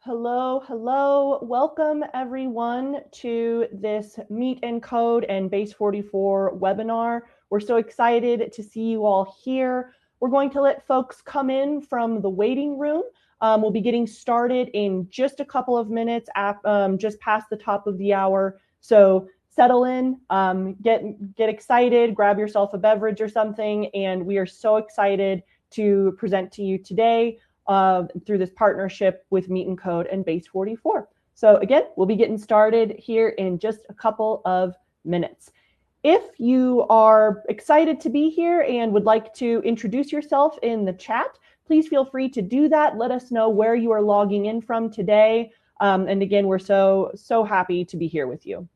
Hello, hello. Welcome everyone to this Meet and Code and Base44 webinar. We're so excited to see you all here. We're going to let folks come in from the waiting room. We'll be getting started in just a couple of minutes, just past the top of the hour. So settle in, get excited, grab yourself a beverage or something, and we are so excited to present to you today through this partnership with Meet and Code and Base44. So again, we'll be getting started here in just a couple of minutes. If you are excited to be here and would like to introduce yourself in the chat, please feel free to do that. Let us know where you are logging in from today. And again, we're so happy to be here with you.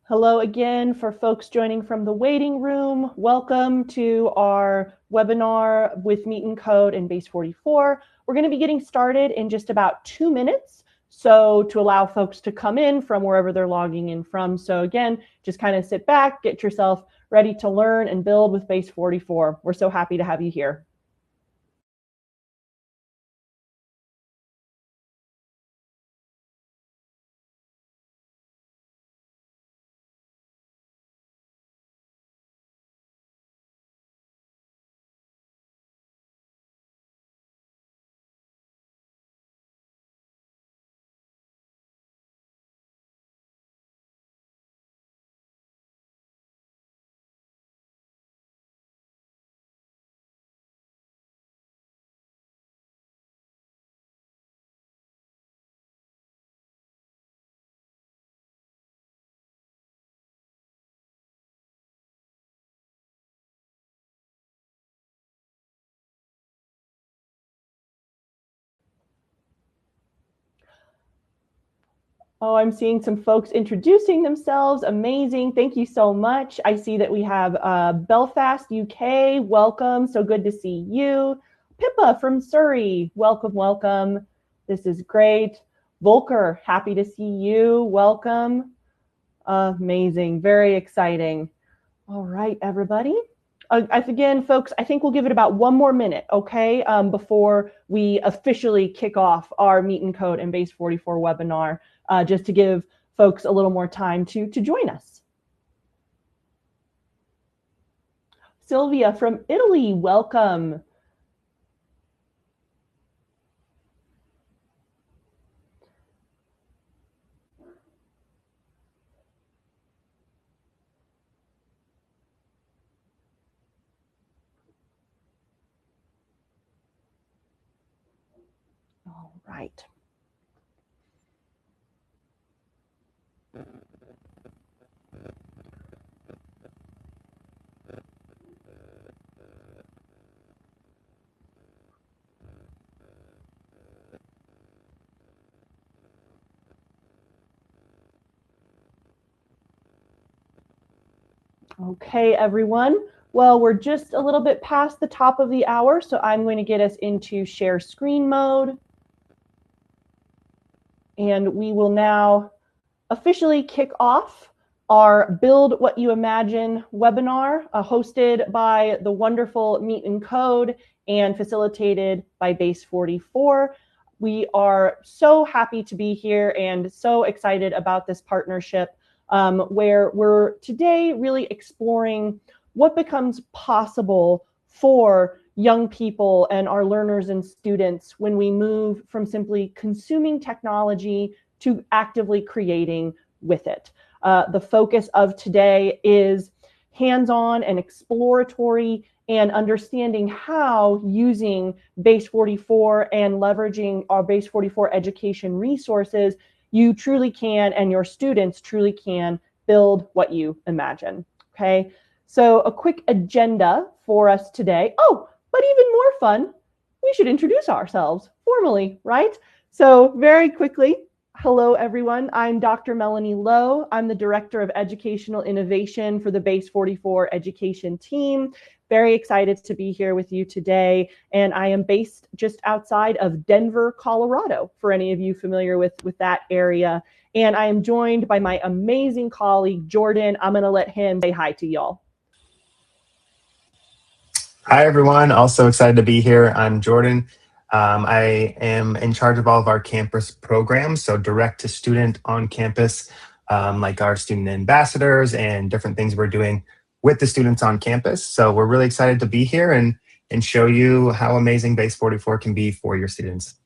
Hello again for folks joining from the waiting room. Welcome to our webinar with Meet and Code and Base44. We're going to be getting started in just about 2 minutes. So to allow folks to come in from wherever they're logging in from. So again, just kind of sit back, get yourself ready to learn and build with Base44. We're so happy to have you here. Oh, I'm seeing some folks introducing themselves. Amazing. Thank you so much. I see that we have Belfast, UK. Welcome. So good to see you. Pippa from Surrey. Welcome, welcome. This is great. Volker, happy to see you. Welcome. Amazing. Very exciting. All right, everybody. Again, folks, I think we'll give it about 1 more minute, okay, before we officially kick off our Meet and Code and Base44 webinar, just to give folks a little more time to join us. Sylvia from Italy, welcome. All right. Okay, everyone. Well, we're just a little bit past the top of the hour, so I'm going to get us into share screen mode. And we will now officially kick off our Build What You Imagine webinar, hosted by the wonderful Meet and Code and facilitated by Base44. We are so happy to be here and so excited about this partnership where we're today really exploring what becomes possible for young people and our learners and students when we move from simply consuming technology to actively creating with it. The focus of today is hands-on and exploratory and understanding how using Base44 and leveraging our Base44 education resources, you truly can, and your students truly can, build what you imagine, okay? So a quick agenda for us today. Oh, but even more fun, we should introduce ourselves formally, right? So very quickly, hello everyone, I'm Dr. Melanie Lowe. I'm the Director of Educational Innovation for the Base44 education team. Very excited to be here with you today. And I am based just outside of Denver, Colorado, for any of you familiar with that area. And I am joined by my amazing colleague, Jordan. I'm gonna let him say hi to y'all. Hi, everyone. Also excited to be here. I'm Jordan. I am in charge of all of our campus programs, so direct to student on campus, like our student ambassadors and different things we're doing with the students on campus. So we're really excited to be here and show you how amazing Base44 can be for your students.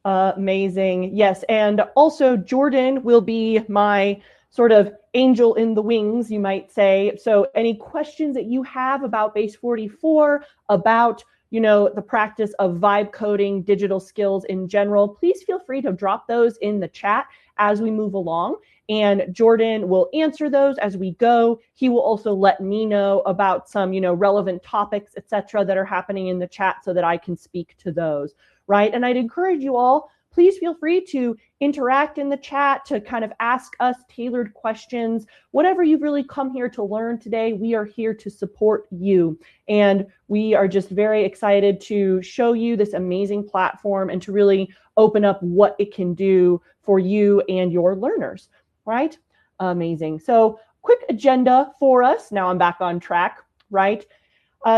Amazing. Yes. And also Jordan will be my sort of angel in the wings, you might say. So any questions that you have about Base44, about the practice of vibe coding, digital skills in general, please feel free to drop those in the chat as we move along. And Jordan will answer those as we go. He will also let me know about some, relevant topics, etc., that are happening in the chat so that I can speak to those, right? And I'd encourage you all, please feel free to interact in the chat, to kind of ask us tailored questions. Whatever you've really come here to learn today, we are here to support you. And we are just very excited to show you this amazing platform and to really open up what it can do for you and your learners, right? Amazing. So quick agenda for us. Now I'm back on track, right?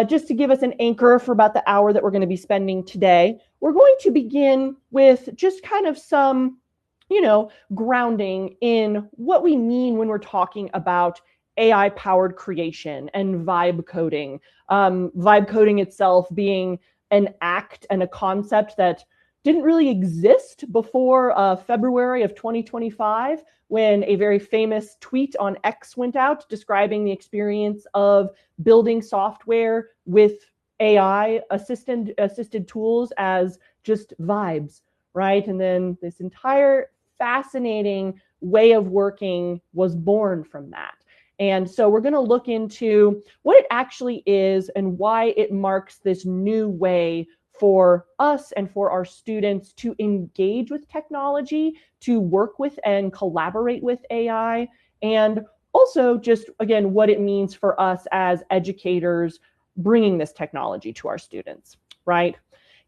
Just to give us an anchor for about the hour that we're going to be spending today, we're going to begin with just kind of some, grounding in what we mean when we're talking about AI-powered creation and vibe coding. Vibe coding itself being an act and a concept that didn't really exist before February of 2025, when a very famous tweet on X went out describing the experience of building software with AI assisted tools as just vibes, right? And then this entire fascinating way of working was born from that. And so we're going to look into what it actually is and why it marks this new way for us and for our students to engage with technology, to work with and collaborate with AI, and also just, again, what it means for us as educators bringing this technology to our students, right?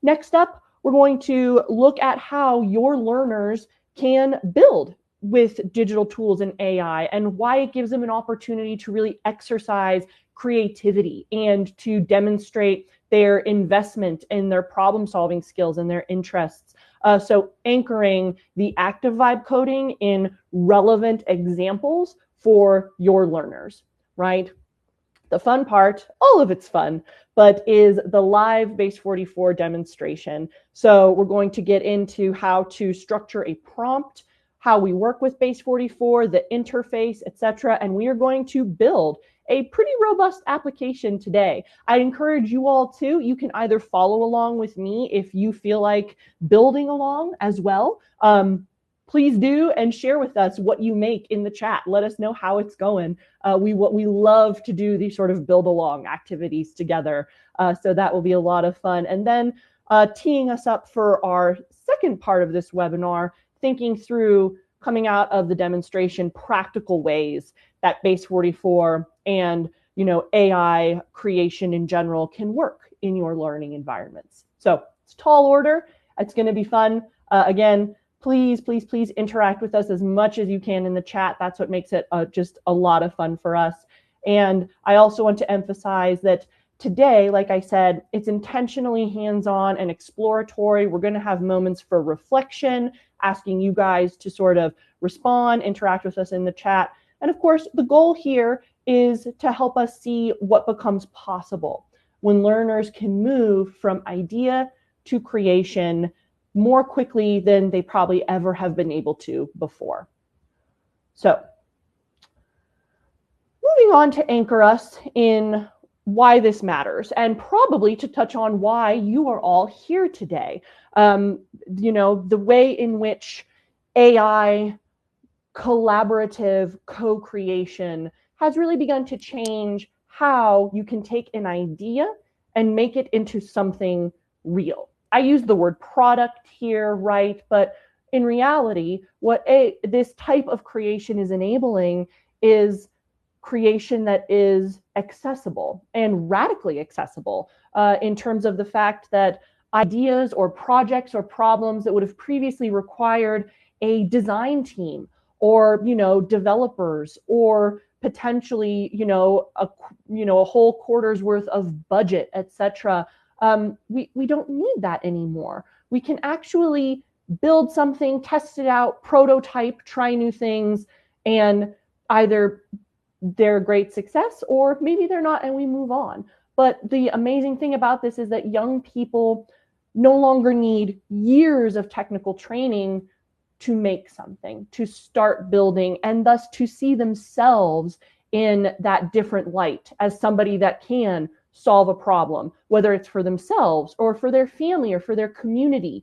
Next up, we're going to look at how your learners can build with digital tools and AI and why it gives them an opportunity to really exercise creativity and to demonstrate their investment in their problem-solving skills and their interests. So anchoring the active vibe coding in relevant examples for your learners, right? The fun part, all of it's fun, but is the live Base44 demonstration. So we're going to get into how to structure a prompt, how we work with Base44, the interface, etc. And we are going to build a pretty robust application today. I encourage you all to, you can either follow along with me if you feel like building along as well. Please do, and share with us what you make in the chat. Let us know how it's going. We love to do these sort of build along activities together. So that will be a lot of fun. And then teeing us up for our second part of this webinar, thinking through, coming out of the demonstration, practical ways that Base44 and AI creation in general can work in your learning environments. So it's a tall order. It's going to be fun. Again, please interact with us as much as you can in the chat. That's what makes it just a lot of fun for us. And I also want to emphasize that today, like I said, it's intentionally hands-on and exploratory. We're going to have moments for reflection, asking you guys to sort of respond, interact with us in the chat. And of course, the goal here is to help us see what becomes possible when learners can move from idea to creation more quickly than they probably ever have been able to before. So, moving on to anchor us in why this matters, and probably to touch on why you are all here today. The way in which AI collaborative co-creation has really begun to change how you can take an idea and make it into something real. I use the word product here, right? But in reality, what this type of creation is enabling is creation that is accessible and radically accessible in terms of the fact that ideas or projects or problems that would have previously required a design team or developers or potentially a whole quarter's worth of budget, etc. We don't need that anymore. We can actually build something, test it out, prototype, try new things, and either they're a great success or maybe they're not and we move on. But the amazing thing about this is that young people no longer need years of technical training to make something, to start building, and thus to see themselves in that different light as somebody that can solve a problem, whether it's for themselves or for their family or for their community,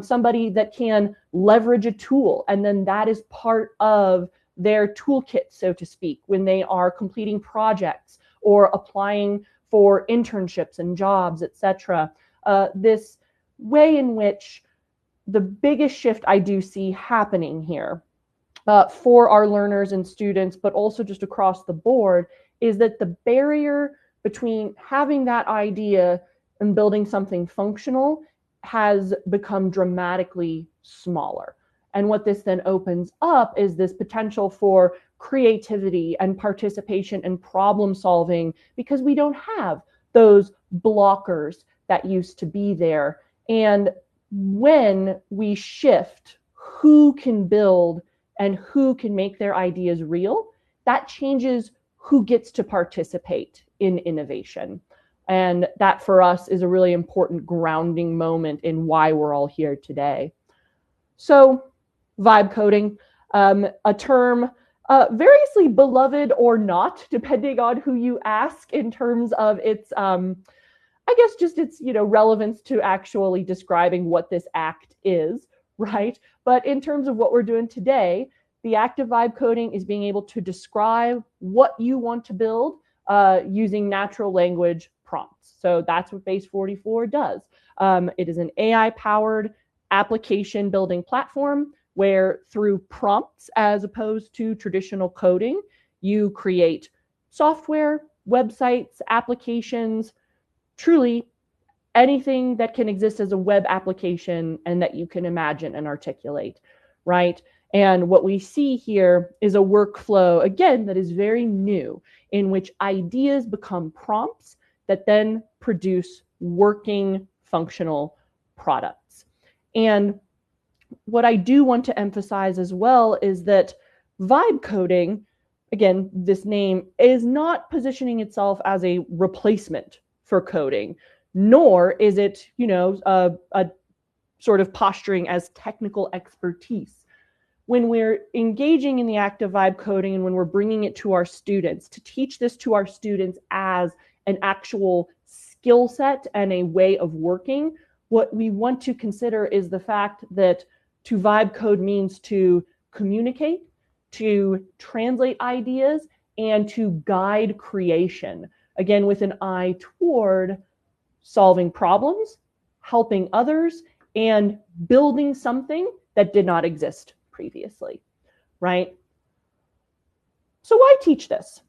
somebody that can leverage a tool, and then that is part of their toolkit, so to speak, when they are completing projects or applying for internships and jobs, etc. This way in which the biggest shift I do see happening here for our learners and students, but also just across the board, is that the barrier between having that idea and building something functional has become dramatically smaller. And what this then opens up is this potential for creativity and participation and problem solving, because we don't have those blockers that used to be there. And when we shift who can build and who can make their ideas real, that changes who gets to participate in innovation. And that for us is a really important grounding moment in why we're all here today. So, vibe coding, a term variously beloved or not, depending on who you ask in terms of its, I guess just its, relevance to actually describing what this act is, right? But in terms of what we're doing today, the act of vibe coding is being able to describe what you want to build using natural language prompts. So that's what Base44 does. It is an AI-powered application building platform where through prompts, as opposed to traditional coding, you create software, websites, applications, truly anything that can exist as a web application and that you can imagine and articulate, right? And what we see here is a workflow, again, that is very new, in which ideas become prompts that then produce working, functional products. And what I do want to emphasize as well is that vibe coding, again, this name is not positioning itself as a replacement for coding, nor is it, a sort of posturing as technical expertise. When we're engaging in the act of vibe coding and when we're bringing it to our students, to teach this to our students as an actual skill set and a way of working, what we want to consider is the fact that to vibe code means to communicate, to translate ideas, and to guide creation. Again, with an eye toward solving problems, helping others, and building something that did not exist previously, right? So why teach this?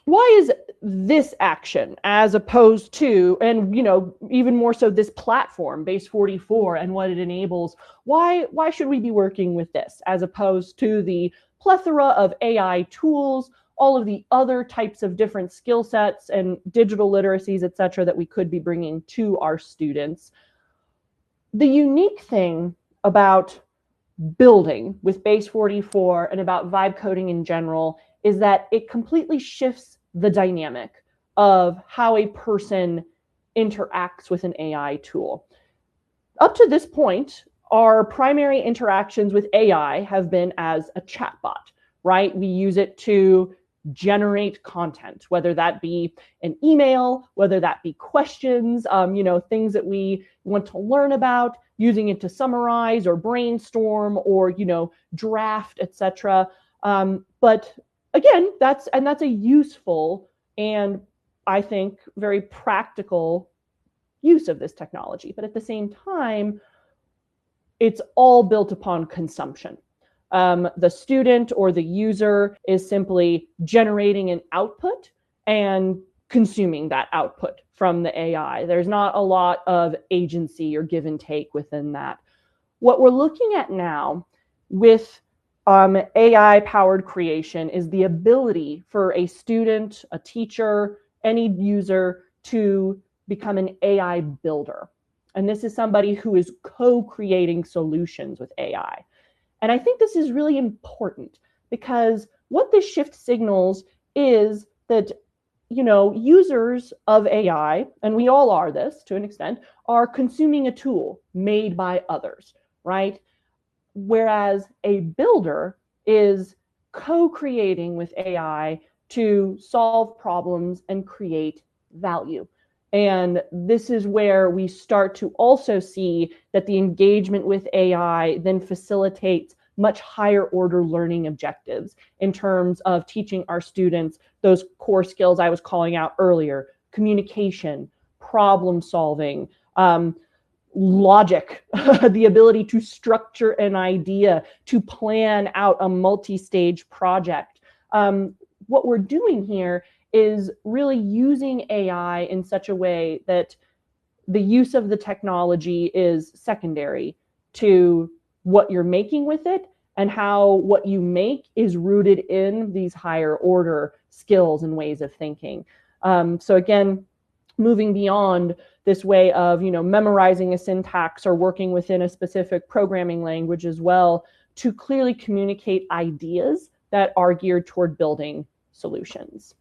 Why is this action as opposed to, and even more so this platform, Base44, and what it enables, why should we be working with this as opposed to the plethora of AI tools all of the other types of different skill sets and digital literacies, et cetera, that we could be bringing to our students. The unique thing about building with Base44 and about vibe coding in general is that it completely shifts the dynamic of how a person interacts with an AI tool. Up to this point, our primary interactions with AI have been as a chatbot, right? We use it to generate content, whether that be an email, whether that be questions, things that we want to learn about, using it to summarize or brainstorm or, draft, etc. But again, that's a useful and I think very practical use of this technology. But at the same time, it's all built upon consumption. The student or the user is simply generating an output and consuming that output from the AI. There's not a lot of agency or give and take within that. What we're looking at now with AI-powered creation is the ability for a student, a teacher, any user to become an AI builder. And this is somebody who is co-creating solutions with AI. And I think this is really important because what this shift signals is that, users of AI, and we all are this to an extent, are consuming a tool made by others, right? Whereas a builder is co-creating with AI to solve problems and create value. And this is where we start to also see that the engagement with AI then facilitates much higher order learning objectives in terms of teaching our students those core skills I was calling out earlier: communication, problem solving, logic, the ability to structure an idea, to plan out a multi-stage project. What we're doing here is really using AI in such a way that the use of the technology is secondary to what you're making with it and how what you make is rooted in these higher order skills and ways of thinking. So again, moving beyond this way of, memorizing a syntax or working within a specific programming language as well, to clearly communicate ideas that are geared toward building solutions.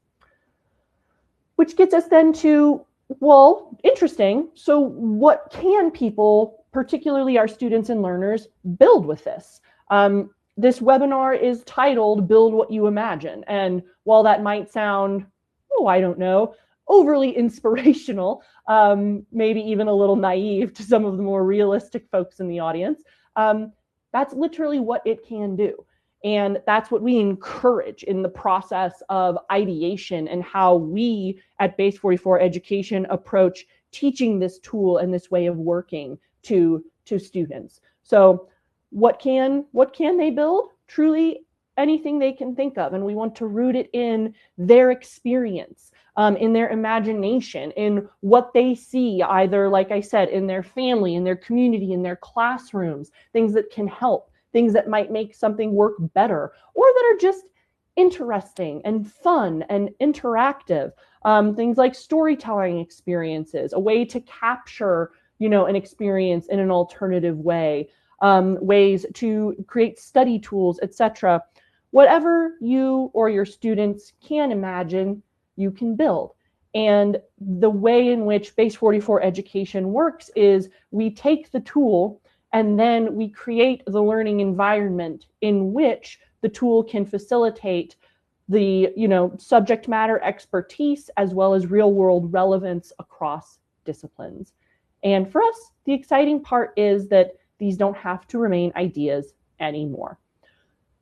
Which gets us then to, well, interesting. So what can people, particularly our students and learners, build with this? This webinar is titled Build What You Imagine. And while that might sound, I don't know, overly inspirational, maybe even a little naive to some of the more realistic folks in the audience, that's literally what it can do. And that's what we encourage in the process of ideation and how we at Base44 Education approach teaching this tool and this way of working to students. So what can they build? Truly anything they can think of. And we want to root it in their experience, in their imagination, in what they see, either, like I said, in their family, in their community, in their classrooms, things that can help, things that might make something work better, or that are just interesting and fun and interactive. Things like storytelling experiences, a way to capture, an experience in an alternative way, ways to create study tools, etc. Whatever you or your students can imagine, you can build. And the way in which Base44 Education works is we take the tool and then we create the learning environment in which the tool can facilitate the, subject matter expertise as well as real world relevance across disciplines. And for us, the exciting part is that these don't have to remain ideas anymore.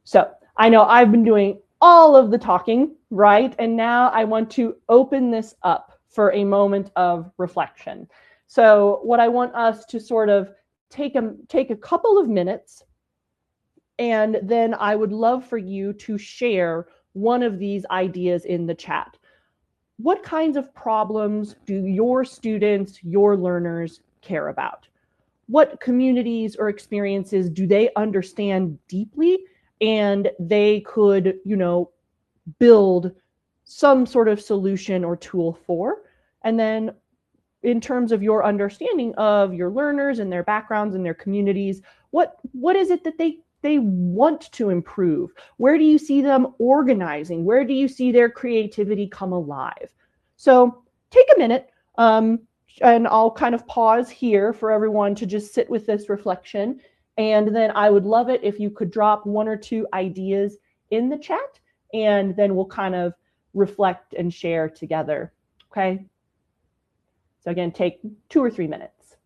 So I know I've been doing all of the talking, right? And now I want to open this up for a moment of reflection. So what I want us to sort of take a couple of minutes, and then I would love for you to share one of these ideas in the chat. What kinds of problems do your students, your learners care about? What communities or experiences do they understand deeply and they could, build some sort of solution or tool for. And then in terms of your understanding of your learners and their backgrounds and their communities, what is it that they want to improve? Where do you see them organizing? Where do you see their creativity come alive? So take a minute, and I'll kind of pause here for everyone to just sit with this reflection. And then I would love it if you could drop one or two ideas in the chat, and then we'll kind of reflect and share together. Okay. So again, take 2 or 3 minutes.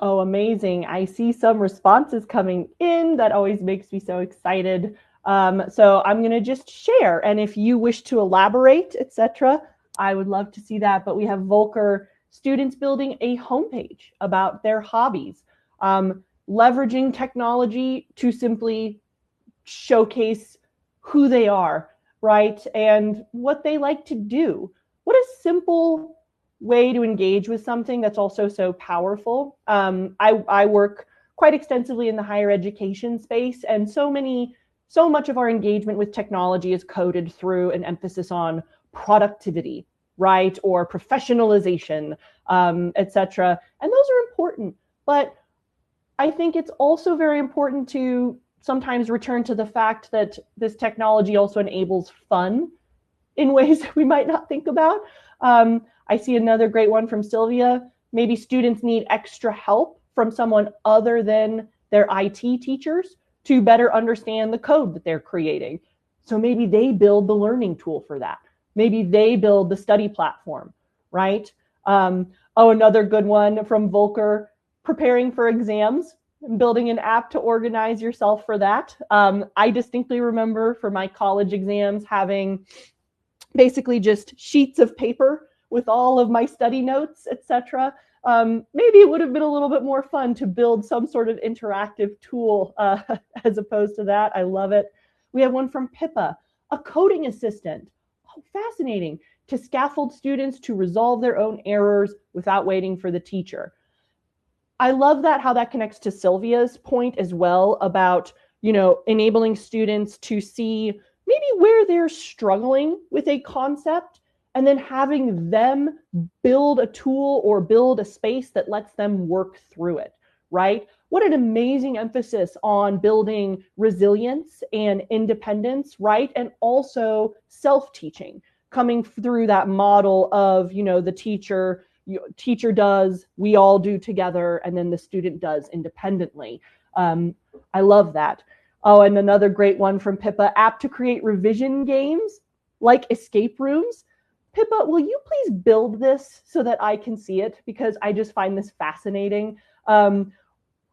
Oh, amazing. I see some responses coming in. That always makes me so excited. So I'm going to just share. And if you wish to elaborate, etc., I would love to see that. But we have Volker students building a homepage about their hobbies, leveraging technology to simply showcase who they are, right? And what they like to do. What a simple way to engage with something that's also so powerful. I work quite extensively in the higher education space, and so much of our engagement with technology is coded through an emphasis on productivity, right, or professionalization, etc. And those are important, but I think it's also very important to sometimes return to the fact that this technology also enables fun in ways we might not think about. I see another great one from Sylvia. Maybe students need extra help from someone other than their IT teachers to better understand the code that they're creating. So maybe they build the learning tool for that. Maybe they build the study platform, right? Another good one from Volker, preparing for exams, building an app to organize yourself for that. I distinctly remember for my college exams having basically just sheets of paper with all of my study notes, etc. Maybe it would have been a little bit more fun to build some sort of interactive tool as opposed to that. I love it. We have one from Pippa, a coding assistant. Oh, fascinating. To scaffold students to resolve their own errors without waiting for the teacher. I love that, how that connects to Sylvia's point as well about, enabling students to see maybe where they're struggling with a concept, and then having them build a tool or build a space that lets them work through it, right? What an amazing emphasis on building resilience and independence, right? And also self-teaching, coming through that model of, the teacher does, we all do together, and then the student does independently. I love that. Oh, and another great one from Pippa, app to create revision games like escape rooms. Pippa, will you please build this so that I can see it? Because I just find this fascinating.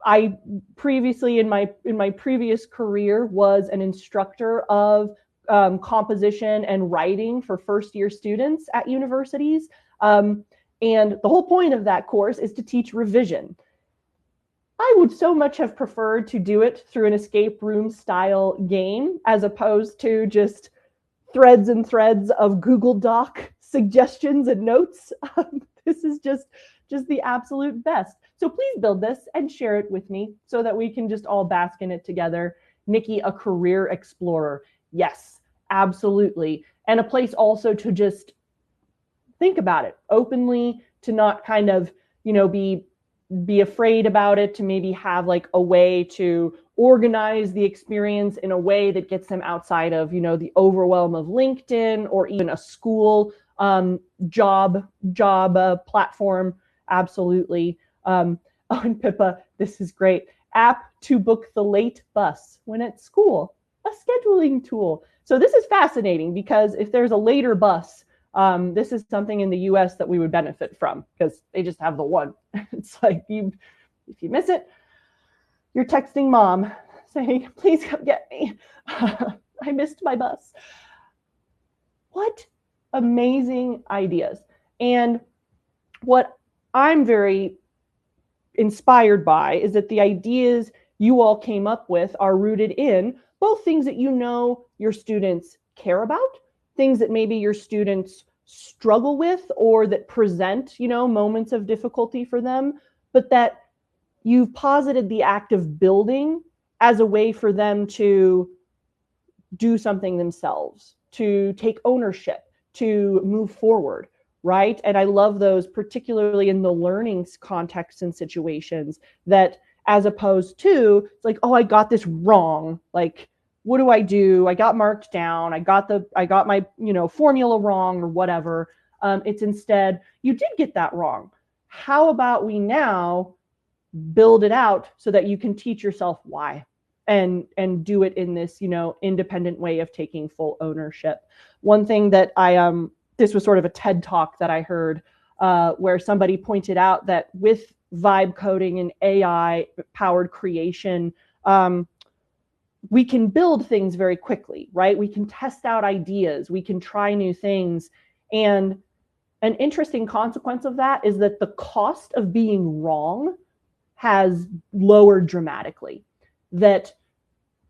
I previously, in my previous career, was an instructor of composition and writing for first-year students at universities. And the whole point of that course is to teach revision. I would so much have preferred to do it through an escape room style game as opposed to just threads and threads of Google Doc suggestions and notes. This is just the absolute best. So please build this and share it with me so that we can just all bask in it together. Nikki, a career explorer. Yes, absolutely. And a place also to just think about it openly, to not kind of, be afraid about it, to maybe have like a way to organize the experience in a way that gets them outside of, the overwhelm of LinkedIn or even a school job platform. Absolutely. Oh, and Pippa, this is great. App to book the late bus when at school, a scheduling tool. So this is fascinating because if there's a later bus, this is something in the US that we would benefit from because they just have the one. It's like if you miss it, you're texting mom saying, please come get me. I missed my bus. What amazing ideas. And what I'm very inspired by is that the ideas you all came up with are rooted in both things that your students care about, things that maybe your students struggle with or that present, moments of difficulty for them, but that you've posited the act of building as a way for them to do something themselves, to take ownership, to move forward, right? And I love those, particularly in the learning context and situations, that as opposed to, it's like, oh, I got this wrong. Like, what do I do? I got marked down. I got my, formula wrong or whatever. It's instead, you did get that wrong. How about we now build it out so that you can teach yourself why and do it in this, independent way of taking full ownership. One thing that this was sort of a TED talk that I heard where somebody pointed out that with vibe coding and AI powered creation, we can build things very quickly, right? We can test out ideas, we can try new things. And an interesting consequence of that is that the cost of being wrong has lowered dramatically. That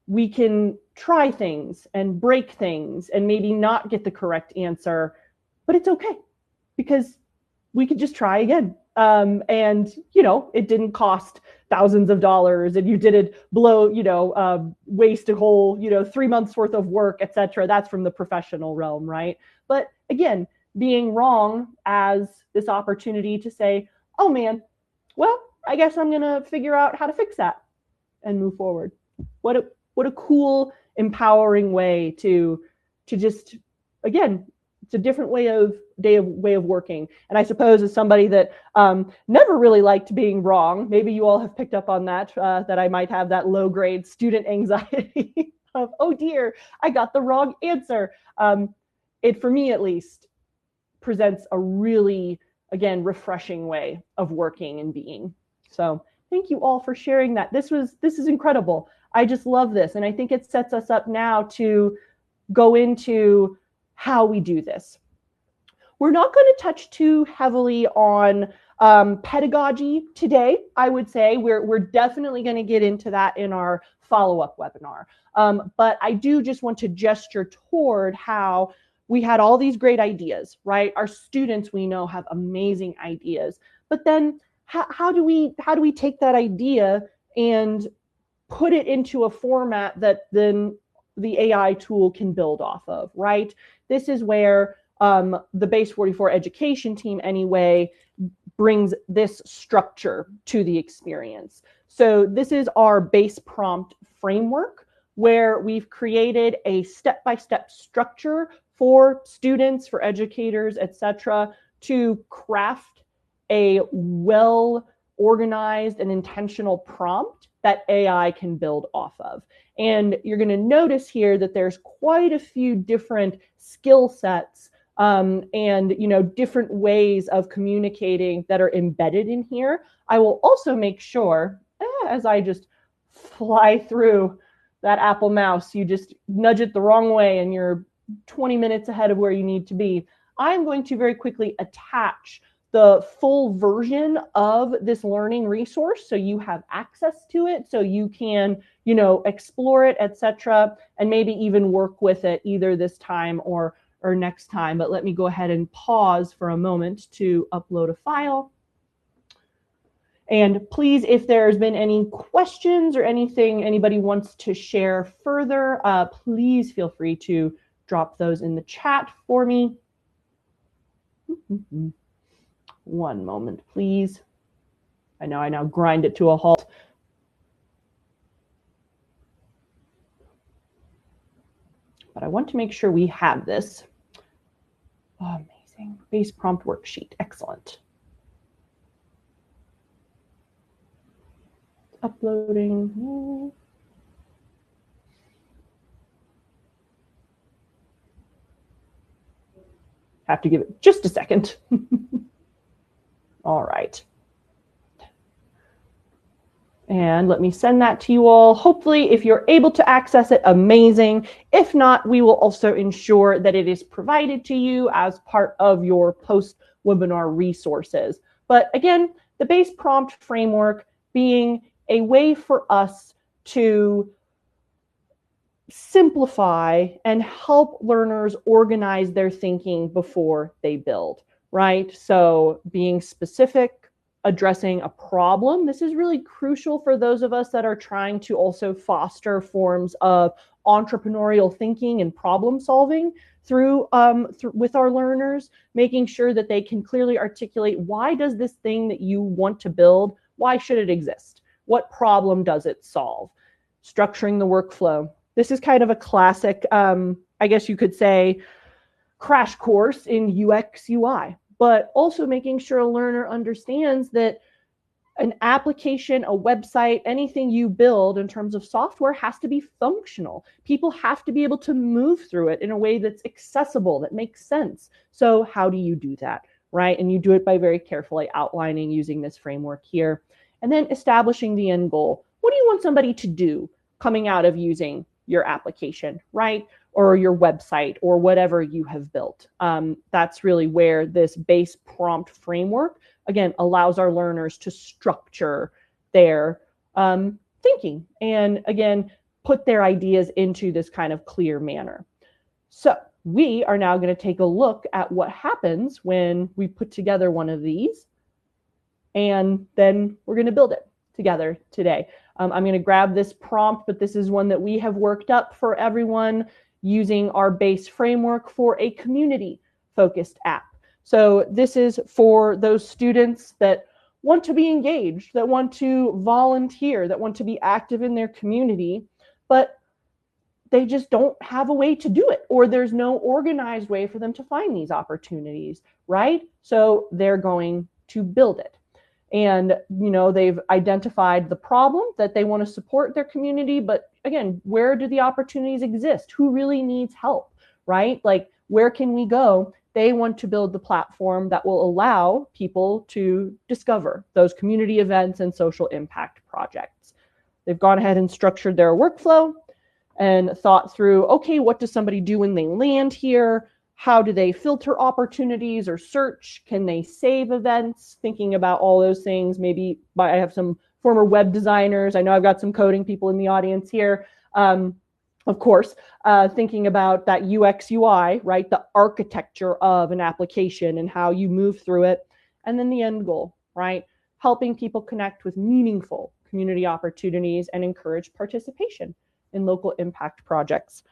we can try things and break things and maybe not get the correct answer, but it's okay because we could just try again. And, it didn't cost thousands of dollars and you didn't waste a whole, 3 months worth of work, etc. That's from the professional realm, right? But again, being wrong as this opportunity to say, oh man, well, I guess I'm going to figure out how to fix that and move forward. What a cool, empowering way to just, again, it's a different way of working. And I suppose as somebody that never really liked being wrong, maybe you all have picked up on that, that I might have that low grade student anxiety of, oh dear, I got the wrong answer. It, for me at least, presents a really, again, refreshing way of working and being. So thank you all for sharing that. This is incredible. I just love this. And I think it sets us up now to go into how we do this. We're not going to touch too heavily on pedagogy today. I would say we're definitely going to get into that in our follow-up webinar. But I do just want to gesture toward how we had all these great ideas, right? Our students, we know, have amazing ideas. But then how do we take that idea and put it into a format that then the AI tool can build off of, right? This is where the Base44 education team, anyway, brings this structure to the experience. So this is our base prompt framework where we've created a step-by-step structure for students, for educators, etc., to craft a well-organized and intentional prompt that AI can build off of. And you're going to notice here that there's quite a few different skill sets and different ways of communicating that are embedded in here. I will also make sure, as I just fly through that Apple mouse, you just nudge it the wrong way and you're 20 minutes ahead of where you need to be. I'm going to very quickly attach the full version of this learning resource so you have access to it, so you can, explore it, etc., and maybe even work with it either this time or next time. But let me go ahead and pause for a moment to upload a file. And please, if there's been any questions or anything anybody wants to share further, please feel free to drop those in the chat for me. One moment, please. I know I now grind it to a halt. But I want to make sure we have this. Oh, amazing. Base prompt worksheet. Excellent. Uploading. Have to give it just a second. All right. And let me send that to you all. Hopefully, if you're able to access it, amazing. If not, we will also ensure that it is provided to you as part of your post-webinar resources. But again, the base prompt framework being a way for us to simplify and help learners organize their thinking before they build, right? So being specific, addressing a problem. This is really crucial for those of us that are trying to also foster forms of entrepreneurial thinking and problem solving through with our learners, making sure that they can clearly articulate, why does this thing that you want to build, why should it exist? What problem does it solve? Structuring the workflow. This is kind of a classic, I guess you could say, crash course in UX UI, but also making sure a learner understands that an application, a website, anything you build in terms of software has to be functional. People have to be able to move through it in a way that's accessible, that makes sense. So how do you do that, right? And you do it by very carefully outlining using this framework here. And then establishing the end goal. What do you want somebody to do coming out of using your application, right? Or your website or whatever you have built. That's really where this base prompt framework, again, allows our learners to structure their thinking and, again, put their ideas into this kind of clear manner. So we are now going to take a look at what happens when we put together one of these, and then we're going to build it together today. I'm going to grab this prompt, but this is one that we have worked up for everyone using our base framework for a community-focused app. So this is for those students that want to be engaged, that want to volunteer, that want to be active in their community, but they just don't have a way to do it, or there's no organized way for them to find these opportunities, right? So they're going to build it. And, they've identified the problem that they want to support their community. But again, where do the opportunities exist? Who really needs help, right? Like, where can we go? They want to build the platform that will allow people to discover those community events and social impact projects. They've gone ahead and structured their workflow and thought through, okay, what does somebody do when they land here? How do they filter opportunities or search? Can they save events? Thinking about all those things. Maybe I have some former web designers. I know I've got some coding people in the audience here. Of course, thinking about that UX UI, right? The architecture of an application and how you move through it. And then the end goal, right? Helping people connect with meaningful community opportunities and encourage participation in local impact projects.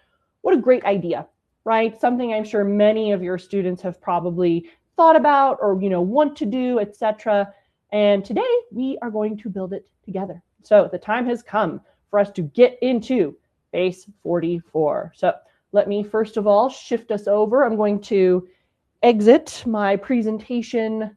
What a great idea. Right? Something I'm sure many of your students have probably thought about or, want to do, etc. And today we are going to build it together. So the time has come for us to get into Base 44. So let me first of all shift us over. I'm going to exit my presentation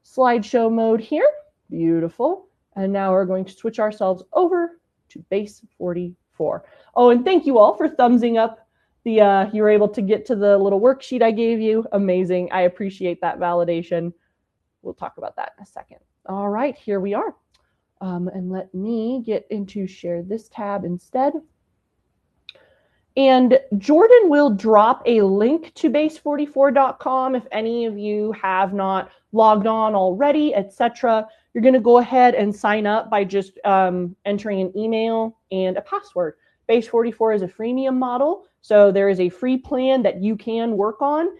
slideshow mode here. Beautiful. And now we're going to switch ourselves over to Base 44. Oh, and thank you all for thumbsing up you were able to get to the little worksheet I gave you. Amazing. I appreciate that validation. We'll talk about that in a second. All right, here we are. And let me get into share this tab instead. And Jordan will drop a link to base44.com if any of you have not logged on already, etc. You're going to go ahead and sign up by just entering an email and a password. Base44 is a freemium model, so there is a free plan that you can work on.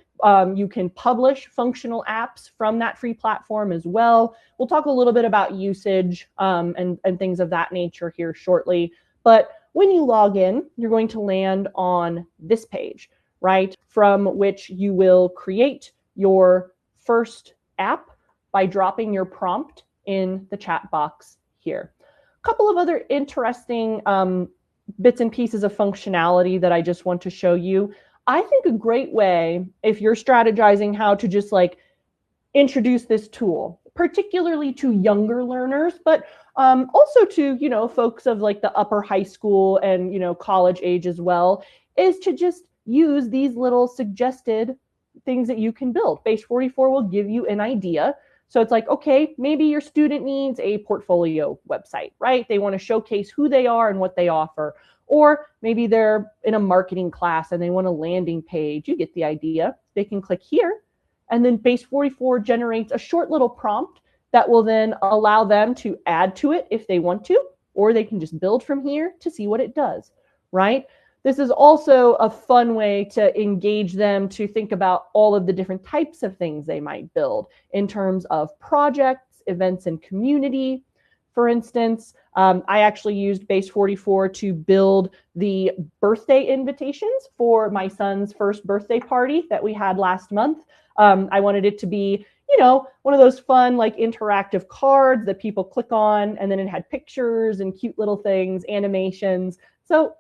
You can publish functional apps from that free platform as well. We'll talk a little bit about usage and things of that nature here shortly. But when you log in, you're going to land on this page, right? From which you will create your first app by dropping your prompt in the chat box here. A couple of other interesting bits and pieces of functionality that I just want to show you. I think a great way, if you're strategizing how to just like introduce this tool, particularly to younger learners, but also to, you know, folks of like the upper high school and, you know, college age as well, is to just use these little suggested things that you can build. Base44 will give you an idea. So it's like, okay, maybe your student needs a portfolio website, right? They want to showcase who they are and what they offer. Or maybe they're in a marketing class and they want a landing page. You get the idea. They can click here, and then Base44 generates a short little prompt that will then allow them to add to it if they want to, or they can just build from here to see what it does, right? This is also a fun way to engage them to think about all of the different types of things they might build in terms of projects, events, and community. For instance, I actually used Base44 to build the birthday invitations for my son's first birthday party that we had last month. I wanted it to be, you know, one of those fun, like interactive cards that people click on, and then it had pictures and cute little things, animations. So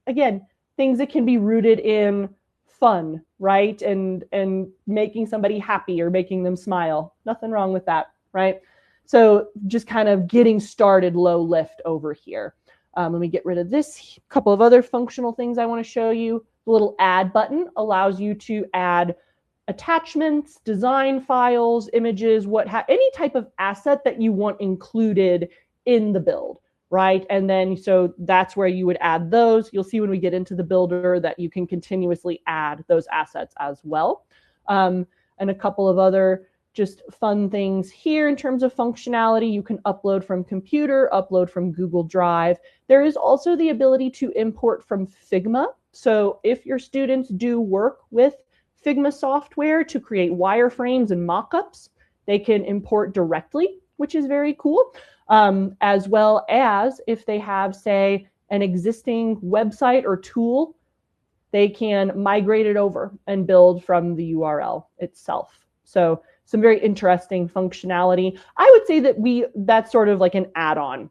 again, things that can be rooted in fun, right? And making somebody happy or making them smile. Nothing wrong with that, right? So just kind of getting started low lift over here. Let me get rid of this. A couple of other functional things I want to show you. The little add button allows you to add attachments, design files, images, any type of asset that you want included in the build, right? And then so that's where you would add those. You'll see when we get into the builder that you can continuously add those assets as well. And a couple of other just fun things here in terms of functionality. You can upload from computer, upload from Google Drive. There is also the ability to import from Figma. So if your students do work with Figma software to create wireframes and mockups, they can import directly, which is very cool. As well as if they have, say, an existing website or tool, they can migrate it over and build from the URL itself. So some very interesting functionality. I would say that that's sort of like an add-on,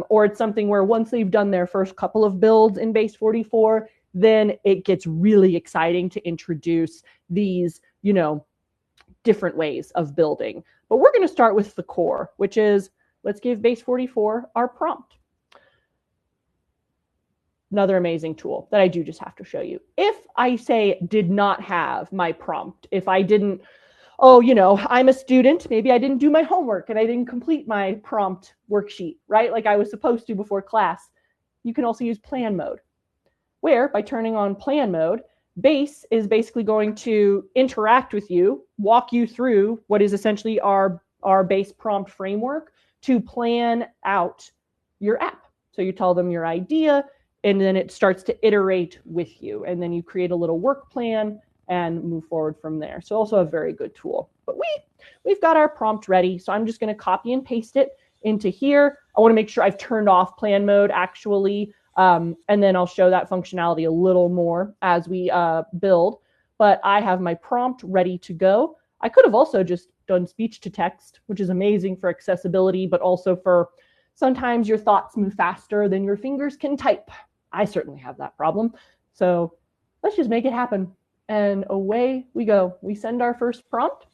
or it's something where once they've done their first couple of builds in Base44, then it gets really exciting to introduce these, you know, different ways of building. But we're going to start with the core, which is, let's give Base44 our prompt. Another amazing tool that I do just have to show you. If I say did not have my prompt, if I didn't, oh, you know, I'm a student, maybe I didn't do my homework and I didn't complete my prompt worksheet, right? Like I was supposed to before class. You can also use plan mode, where by turning on plan mode, Base is basically going to interact with you, walk you through what is essentially our Base prompt framework to plan out your app. So you tell them your idea, and then it starts to iterate with you. And then you create a little work plan and move forward from there. So also a very good tool. But we've got our prompt ready. So I'm just going to copy and paste it into here. I want to make sure I've turned off plan mode actually. And then I'll show that functionality a little more as we build. But I have my prompt ready to go. I could have also just done speech to text, which is amazing for accessibility, but also for sometimes your thoughts move faster than your fingers can type. I certainly have that problem. So let's just make it happen. And away we go. We send our first prompt.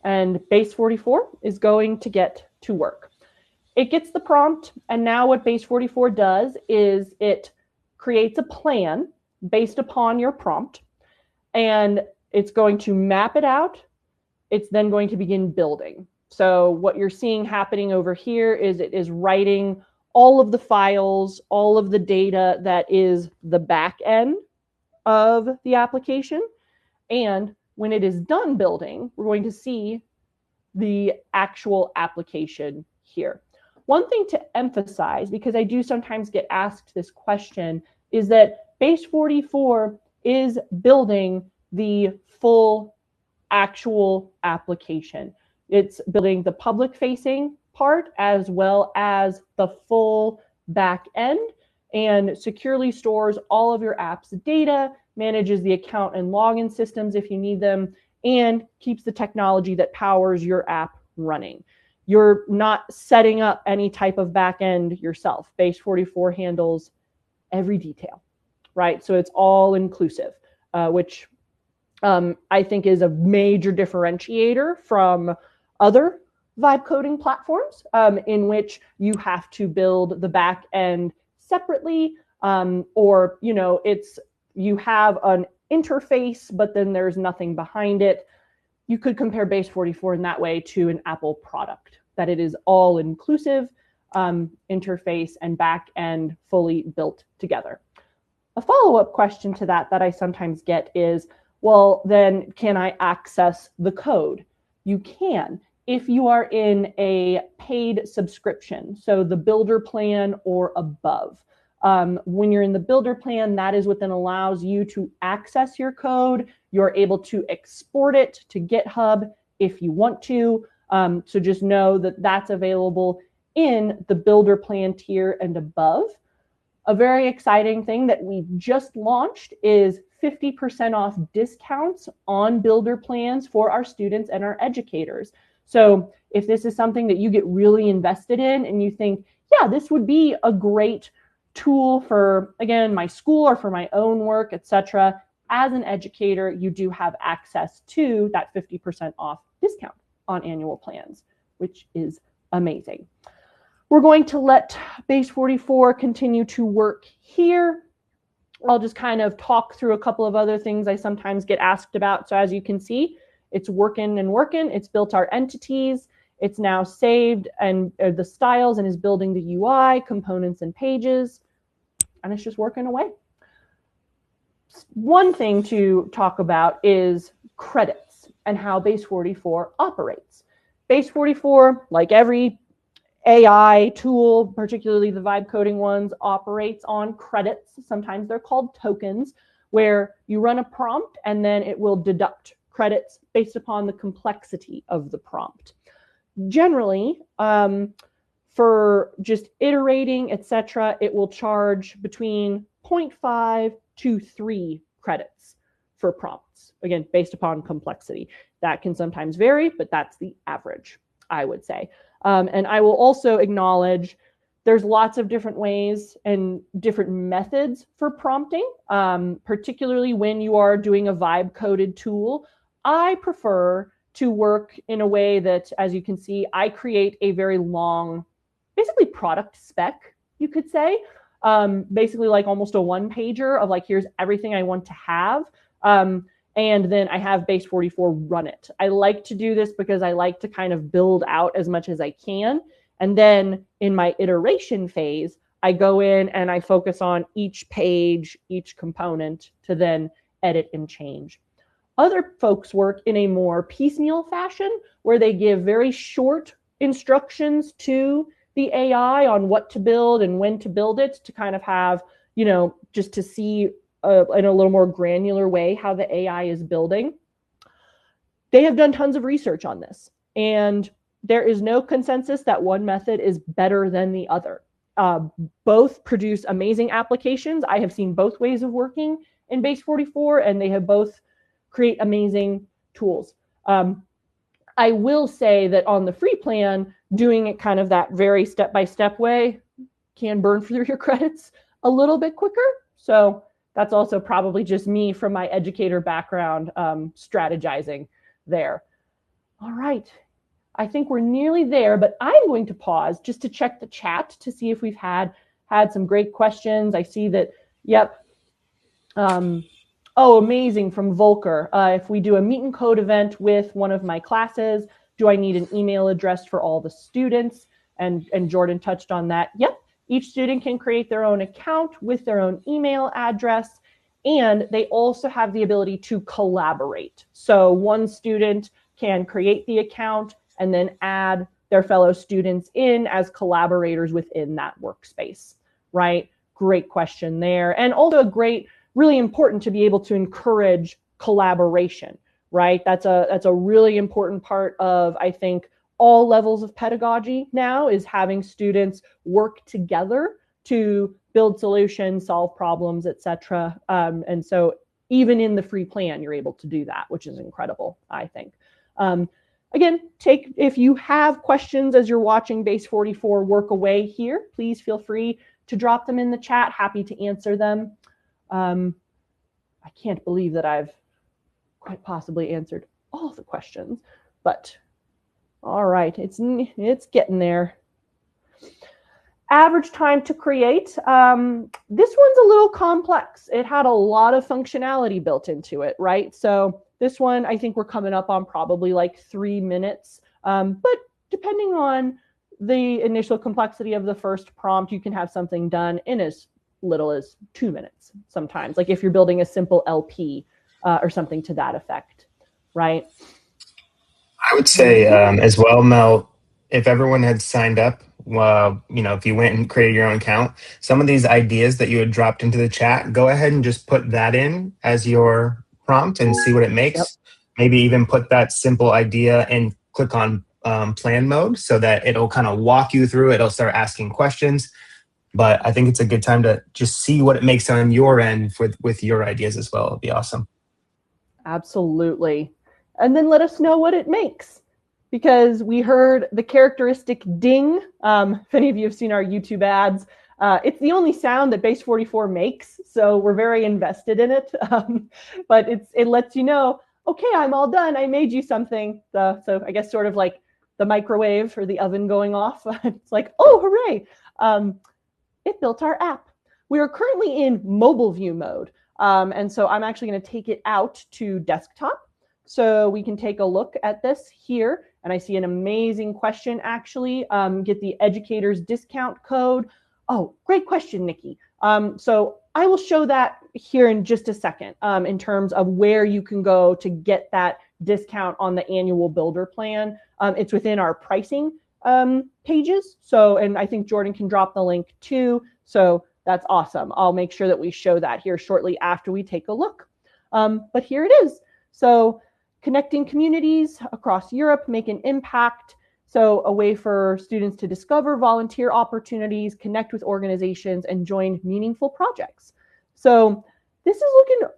And Base44 is going to get to work. It gets the prompt, and now what Base44 does is it creates a plan based upon your prompt, and it's going to map it out. It's then going to begin building. So what you're seeing happening over here is it is writing all of the files, all of the data that is the back end of the application. And when it is done building, we're going to see the actual application here. One thing to emphasize, because I do sometimes get asked this question, is that Base44 is building the full actual application. It's building the public-facing part as well as the full back end, and securely stores all of your app's data, manages the account and login systems if you need them, and keeps the technology that powers your app running. You're not setting up any type of back end yourself. Base44 handles every detail, right? So it's all inclusive, which I think is a major differentiator from other vibe coding platforms, in which you have to build the back end separately, or you have an interface, but then there's nothing behind it. You could compare Base44 in that way to an Apple product, that it is all inclusive, interface and back end fully built together. A follow-up question to that I sometimes get is, well, then can I access the code? You can, if you are in a paid subscription, so the builder plan or above. When you're in the builder plan, that is what then allows you to access your code. You're able to export it to GitHub if you want to. So just know that that's available in the builder plan tier and above. A very exciting thing that we just launched is 50% off discounts on builder plans for our students and our educators. So if this is something that you get really invested in and you think, yeah, this would be a great tool for, again, my school or for my own work, etc., as an educator, you do have access to that 50% off discount on annual plans, which is amazing. We're going to let Base44 continue to work here. I'll just kind of talk through a couple of other things I sometimes get asked about. So as you can see, it's working and working. It's built our entities. It's now saved and the styles and is building the UI, components and pages, and it's just working away. One thing to talk about is credits and how Base44 operates. Base44, like every AI tool, particularly the vibe coding ones, operates on credits. Sometimes they're called tokens, where you run a prompt and then it will deduct credits based upon the complexity of the prompt. Generally, for just iterating, etc., it will charge between 0.5 to 3 credits for prompts. Again, based upon complexity. That can sometimes vary, but that's the average, I would say. And I will also acknowledge there's lots of different ways and different methods for prompting, particularly when you are doing a vibe coded tool. I prefer to work in a way that, as you can see, I create a very long, basically product spec, you could say, basically like almost a one-pager of like, here's everything I want to have. And then I have Base44 run it. I like to do this because I like to kind of build out as much as I can. And then in my iteration phase, I go in and I focus on each page, each component to then edit and change. Other folks work in a more piecemeal fashion where they give very short instructions to the AI on what to build and when to build it to kind of have, just to see in a little more granular way how the AI is building. They have done tons of research on this, and there is no consensus that one method is better than the other. Both produce amazing applications. I have seen both ways of working in Base44, and they have both create amazing tools. I will say that on the free plan, doing it kind of that very step-by-step way can burn through your credits a little bit quicker. So that's also probably just me from my educator background strategizing there. All right, I think we're nearly there, but I'm going to pause just to check the chat to see if we've had some great questions. I see that, yep. Oh, amazing, from Volker. If we do a meet and code event with one of my classes, Do I need an email address for all the students? And Jordan touched on that. Yep, each student can create their own account with their own email address, and they also have the ability to collaborate. So one student can create the account and then add their fellow students in as collaborators within that workspace, right? Great question there. And also really important to be able to encourage collaboration, right? That's a really important part of, I think, all levels of pedagogy now, is having students work together to build solutions, solve problems, etc. And so even in the free plan, you're able to do that, which is incredible, I think. Again, if you have questions as you're watching Base44 work away here, please feel free to drop them in the chat. Happy to answer them. I can't believe that I've quite possibly answered all the questions, but all right, it's getting there. Average time to create. This one's a little complex. It had a lot of functionality built into it, right? So this one, I think we're coming up on probably like 3 minutes, but depending on the initial complexity of the first prompt, you can have something done in as little as 2 minutes sometimes, like if you're building a simple LP or something to that effect, right? I would say as well, Mel, if everyone had signed up, if you went and created your own account, some of these ideas that you had dropped into the chat, go ahead and just put that in as your prompt and see what it makes. Yep. Maybe even put that simple idea and click on plan mode so that it'll kind of walk you through. It'll start asking questions. But I think it's a good time to just see what it makes on your end with your ideas as well. It'd be awesome. Absolutely. And then let us know what it makes, because we heard the characteristic ding. If any of you have seen our YouTube ads, it's the only sound that Base44 makes, so we're very invested in it. But it lets you know, okay, I'm all done. I made you something. So I guess sort of like the microwave or the oven going off. It's like, oh, hooray. It built our app. We are currently in mobile view mode. And so I'm actually going to take it out to desktop so we can take a look at this here. And I see an amazing question, actually. Get the educator's discount code. Oh, great question, Nikki. So I will show that here in just a second in terms of where you can go to get that discount on the annual builder plan. It's within our pricing pages. So, and I think Jordan can drop the link too. So that's awesome. I'll make sure that we show that here shortly after we take a look. But here it is. So connecting communities across Europe, make an impact. So a way for students to discover volunteer opportunities, connect with organizations, and join meaningful projects. So this is looking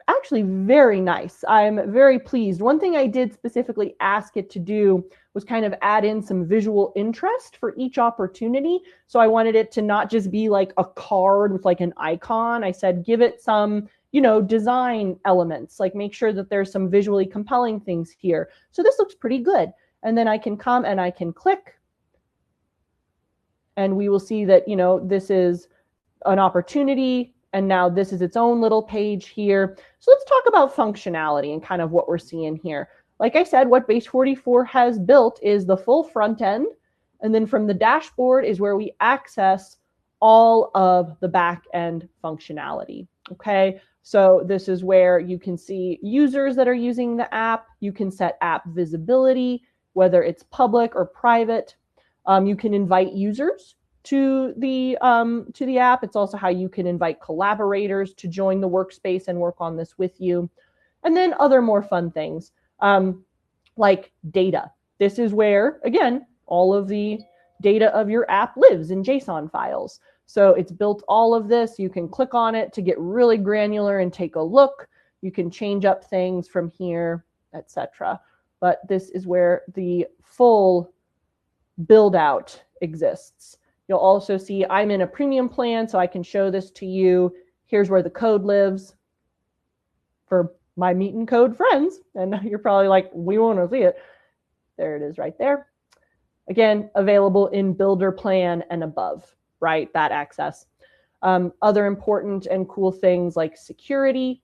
actually very nice. I'm very pleased. One thing I did specifically ask it to do was kind of add in some visual interest for each opportunity. So I wanted it to not just be like a card with like an icon. I said, give it some, design elements, like make sure that there's some visually compelling things here. So this looks pretty good. And then I can come and I can click, and we will see that, this is an opportunity. And now this is its own little page here. So let's talk about functionality and kind of what we're seeing here. Like I said, what Base44 has built is the full front end. And then from the dashboard is where we access all of the back end functionality. Okay, so this is where you can see users that are using the app. You can set app visibility, whether it's public or private. You can invite users to the app. It's also how you can invite collaborators to join the workspace and work on this with you. And then other more fun things like data. This is where, again, all of the data of your app lives in JSON files. So it's built all of this. You can click on it to get really granular and take a look. You can change up things from here, etc. But this is where the full build out exists. You'll also see I'm in a premium plan, so I can show this to you. Here's where the code lives for my meet and code friends. And you're probably like, we want to see it. There it is right there. Again, available in builder plan and above, right? That access. Other important and cool things like security,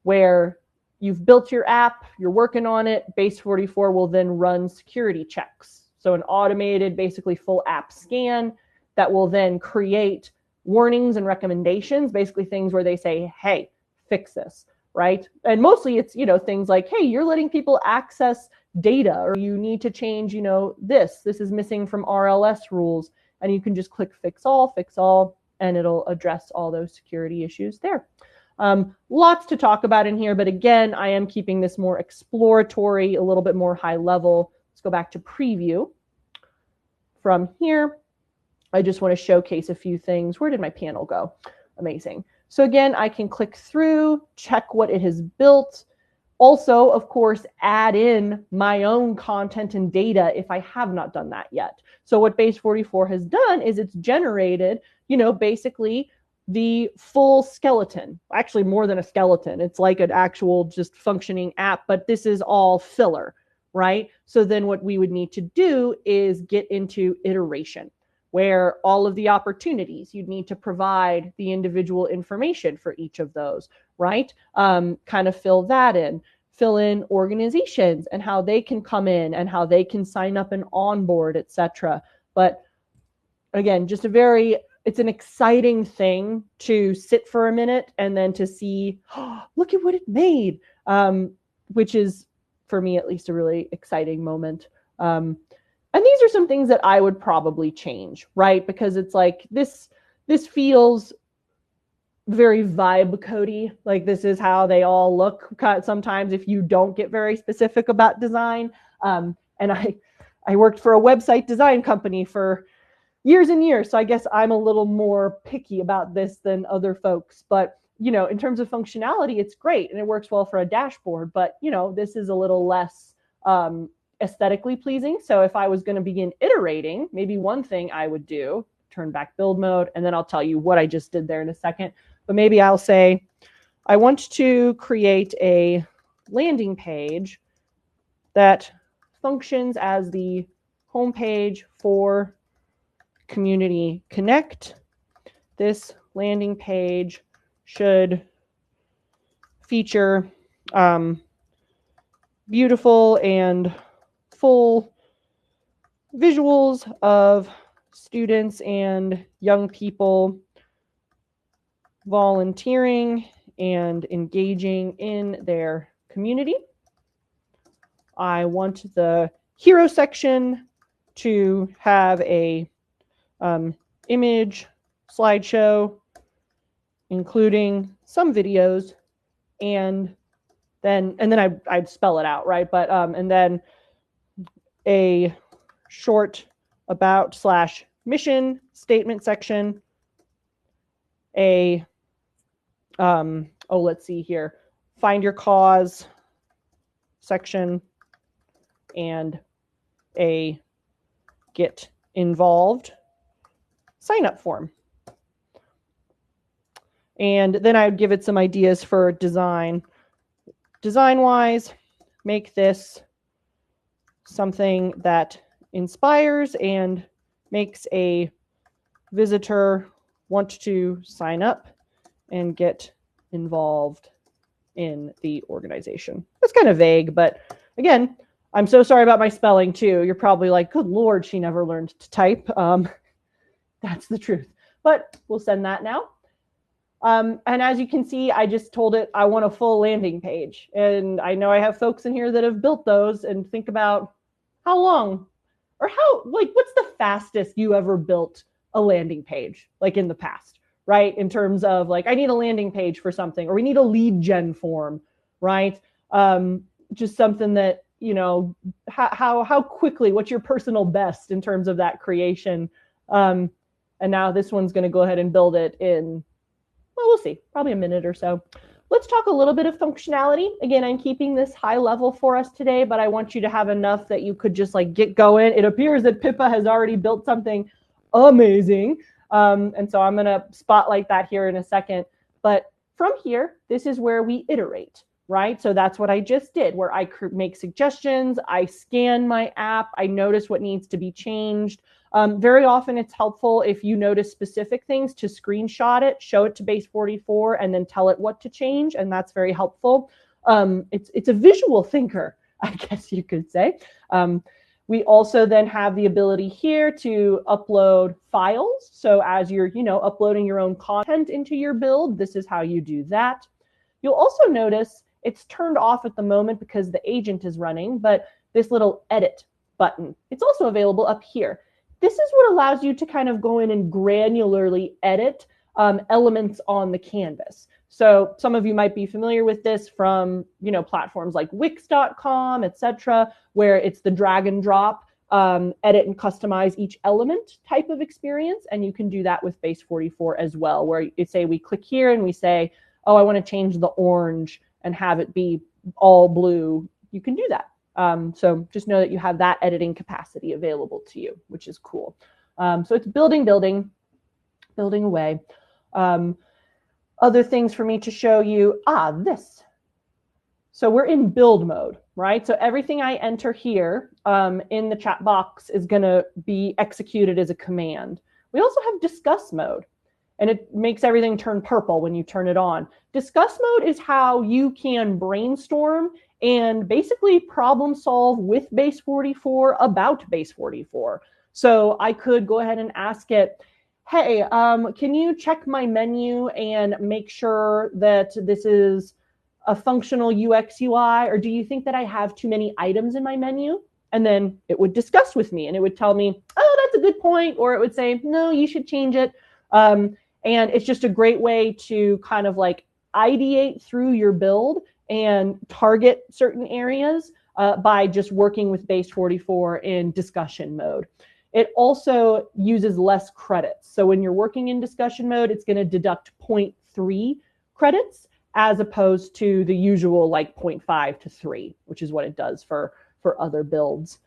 where you've built your app, you're working on it, Base44 will then run security checks. So an automated, basically full app scan that will then create warnings and recommendations, basically things where they say, hey, fix this, right? And mostly it's, things like, hey, you're letting people access data, or you need to change, this is missing from RLS rules. And you can just click fix all, and it'll address all those security issues there. Lots to talk about in here, but again, I am keeping this more exploratory, a little bit more high level. Let's go back to preview. From here, I just want to showcase a few things. Where did my panel go? Amazing. So again, I can click through, check what it has built. Also, of course, add in my own content and data if I have not done that yet. So what Base44 has done is it's generated, basically the full skeleton, actually more than a skeleton. It's like an actual just functioning app, but this is all filler, right? So then what we would need to do is get into iteration, where all of the opportunities, you'd need to provide the individual information for each of those, right? Kind of fill in organizations and how they can come in and how they can sign up and onboard, etc. But again, just it's an exciting thing to sit for a minute and then to see, oh, look at what it made, which is, for me at least, a really exciting moment. And these are some things that I would probably change, right? Because it's like, this feels very vibe codey. Like, this is how they all look sometimes if you don't get very specific about design. And I worked for a website design company for years and years, so I guess I'm a little more picky about this than other folks. But in terms of functionality, it's great and it works well for a dashboard. But this is a little less aesthetically pleasing. So if I was going to begin iterating, maybe one thing I would do, turn back build mode, and then I'll tell you what I just did there in a second. But maybe I'll say, I want to create a landing page that functions as the homepage for Community Connect. This landing page should feature beautiful and full visuals of students and young people volunteering and engaging in their community. I want the hero section to have a image slideshow, including some videos, and then I'd spell it out, right? But and then a short about / mission statement section, let's see here, find your cause section, and a get involved sign up form. And then I would give it some ideas for design. Design-wise, make this something that inspires and makes a visitor want to sign up and get involved in the organization. That's kind of vague, but again, I'm so sorry about my spelling too. You're probably like, good Lord, she never learned to type. That's the truth, but we'll send that now. And as you can see, I just told it I want a full landing page. And I know I have folks in here that have built those, and think about how long or what's the fastest you ever built a landing page, like in the past, right? In terms of like, I need a landing page for something, or we need a lead gen form, right? Just something that, how quickly, what's your personal best in terms of that creation? And now this one's going to go ahead and build it in, well, we'll see, probably a minute or so. Let's talk a little bit of functionality. Again, I'm keeping this high level for us today, but I want you to have enough that you could just like get going. It appears that Pippa has already built something amazing. And so I'm going to spotlight that here in a second. But from here, this is where we iterate, right? So that's what I just did, where I make suggestions, I scan my app, I notice what needs to be changed. Very often it's helpful if you notice specific things to screenshot it, show it to Base44, and then tell it what to change, and that's very helpful. It's a visual thinker, I guess you could say. We also then have the ability here to upload files. So as you're, uploading your own content into your build, this is how you do that. You'll also notice it's turned off at the moment because the agent is running, but this little edit button, it's also available up here. This is what allows you to kind of go in and granularly edit elements on the canvas. So some of you might be familiar with this from, platforms like Wix.com, etc., where it's the drag and drop, edit and customize each element type of experience. And you can do that with Base44 as well, where you say we click here and we say, oh, I want to change the orange and have it be all blue. You can do that. So just know that you have that editing capacity available to you, which is cool. So it's building away. Other things for me to show you, this. So we're in build mode, right? So everything I enter here in the chat box is going to be executed as a command. We also have discuss mode, and it makes everything turn purple when you turn it on. Discuss mode is how you can brainstorm and basically problem solve with Base44 about Base44. So I could go ahead and ask it, hey, can you check my menu and make sure that this is a functional UX UI, or do you think that I have too many items in my menu? And then it would discuss with me and it would tell me, oh, that's a good point. Or it would say, no, you should change it. And it's just a great way to kind of like ideate through your build and target certain areas by just working with Base44 in discussion mode. It also uses less credits. So when you're working in discussion mode, it's going to deduct 0.3 credits as opposed to the usual like 0.5 to 3, which is what it does for other builds.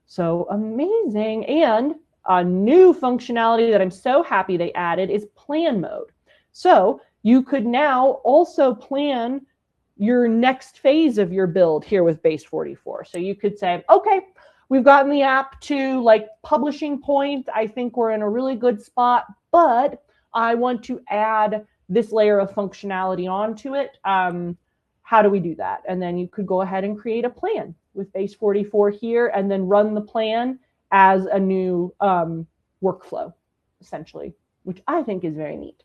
So amazing. And a new functionality that I'm so happy they added is plan mode. So you could now also plan your next phase of your build here with Base44. So you could say, okay, we've gotten the app to like publishing point. I think we're in a really good spot, but I want to add this layer of functionality onto it. How do we do that? And then you could go ahead and create a plan with Base44 here and then run the plan as a new workflow, essentially, which I think is very neat.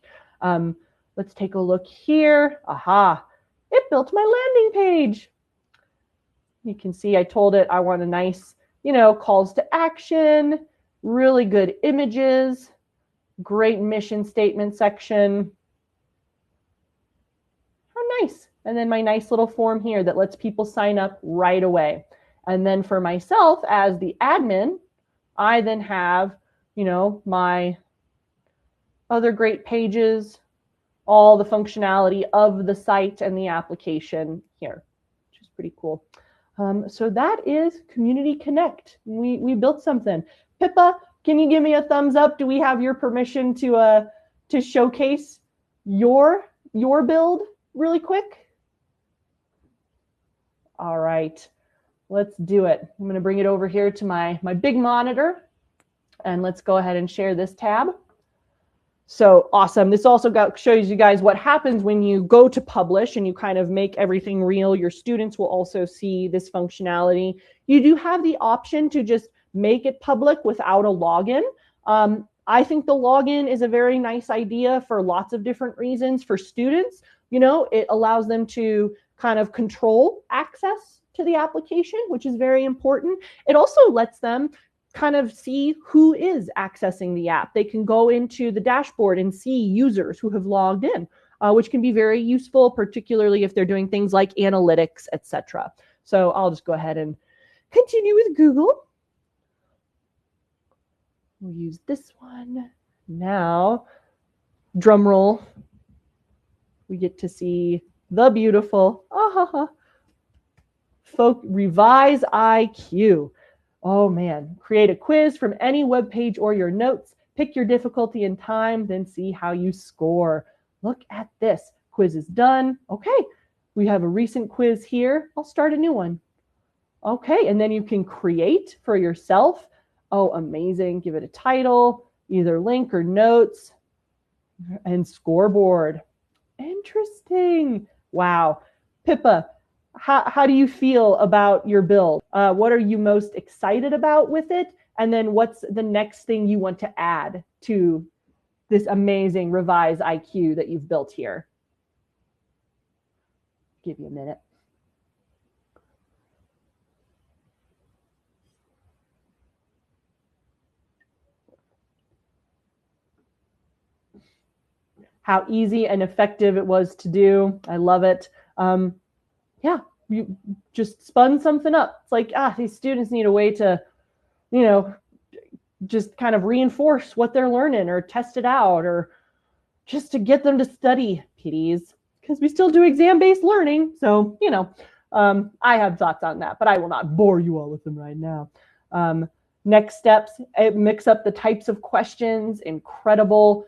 Let's take a look here. Aha, it built my landing page. You can see I told it I want a nice, calls to action, really good images, great mission statement section. How nice. And then my nice little form here that lets people sign up right away. And then for myself as the admin, I then have, my other great pages, all the functionality of the site and the application here, which is pretty cool. So that is Community Connect. We built something. Pippa, can you give me a thumbs up? Do we have your permission to showcase your build really quick? All right, let's do it. I'm going to bring it over here to my big monitor, and let's go ahead and share this tab. So awesome. This also shows you guys what happens when you go to publish and you kind of make everything real. Your students will also see this functionality. You do have the option to just make it public without a login. I think the login is a very nice idea for lots of different reasons. For students, it allows them to kind of control access to the application, which is very important. It also lets them kind of see who is accessing the app. They can go into the dashboard and see users who have logged in, which can be very useful, particularly if they're doing things like analytics, etc. So I'll just go ahead and continue with Google. We'll use this one. Now, drum roll, we get to see the beautiful Revise IQ. Oh man, create a quiz from any web page or your notes, pick your difficulty and time, then see how you score. Look at this, quiz is done. Okay, we have a recent quiz here. I'll start a new one. Okay, and then you can create for yourself. Oh, amazing, give it a title, either link or notes, and scoreboard. Interesting. Wow, Pippa, how do you feel about your build? What are you most excited about with it? And then what's the next thing you want to add to this amazing revised IQ that you've built here? Give you a minute. How easy and effective it was to do. I love it. Yeah, you just spun something up. It's like, these students need a way to, just kind of reinforce what they're learning or test it out or just to get them to study, please, because we still do exam-based learning. So, I have thoughts on that, but I will not bore you all with them right now. Next steps, mix up the types of questions, incredible.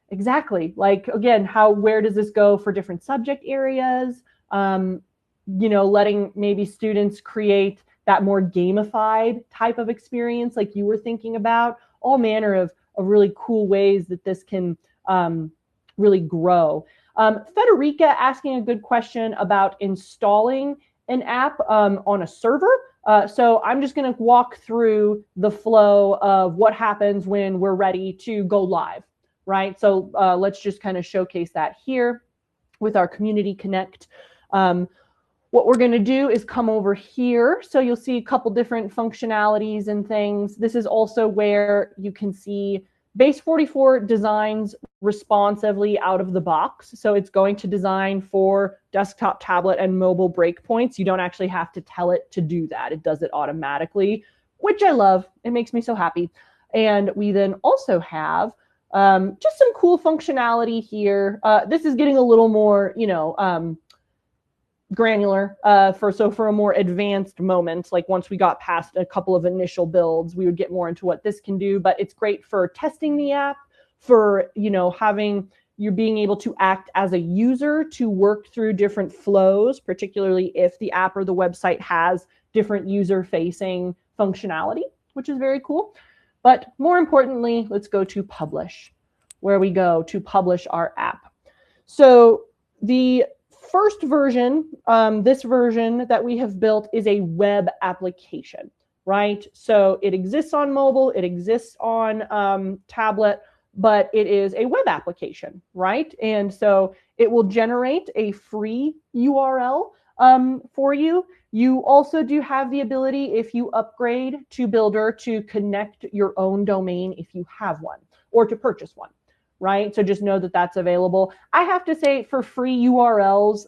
Exactly. Like, again, where does this go for different subject areas? Letting maybe students create that more gamified type of experience like you were thinking about, all manner of really cool ways that this can really grow. Federica asking a good question about installing an app on a server. So I'm just going to walk through the flow of what happens when we're ready to go live, right? So let's just kind of showcase that here with our Community Connect. What we're going to do is come over here. So you'll see a couple different functionalities and things. This is also where you can see Base44 designs responsively out of the box. So it's going to design for desktop, tablet, and mobile breakpoints. You don't actually have to tell it to do that. It does it automatically, which I love. It makes me so happy. And we then also have just some cool functionality here. This is getting a little more, granular for a more advanced moment. Like once we got past a couple of initial builds, we would get more into what this can do, but it's great for testing the app, for having you being able to act as a user to work through different flows, particularly if the app or the website has different user facing functionality, which is very cool. But more importantly, let's go to publish, where we go to publish our app. So the first version, this version that we have built, is a web application, right? So it exists on mobile, it exists on tablet, but it is a web application, right? And so it will generate a free URL for you. You also do have the ability, if you upgrade to Builder, to connect your own domain if you have one, or to purchase one. Right? So just know that that's available. I have to say, for free URLs,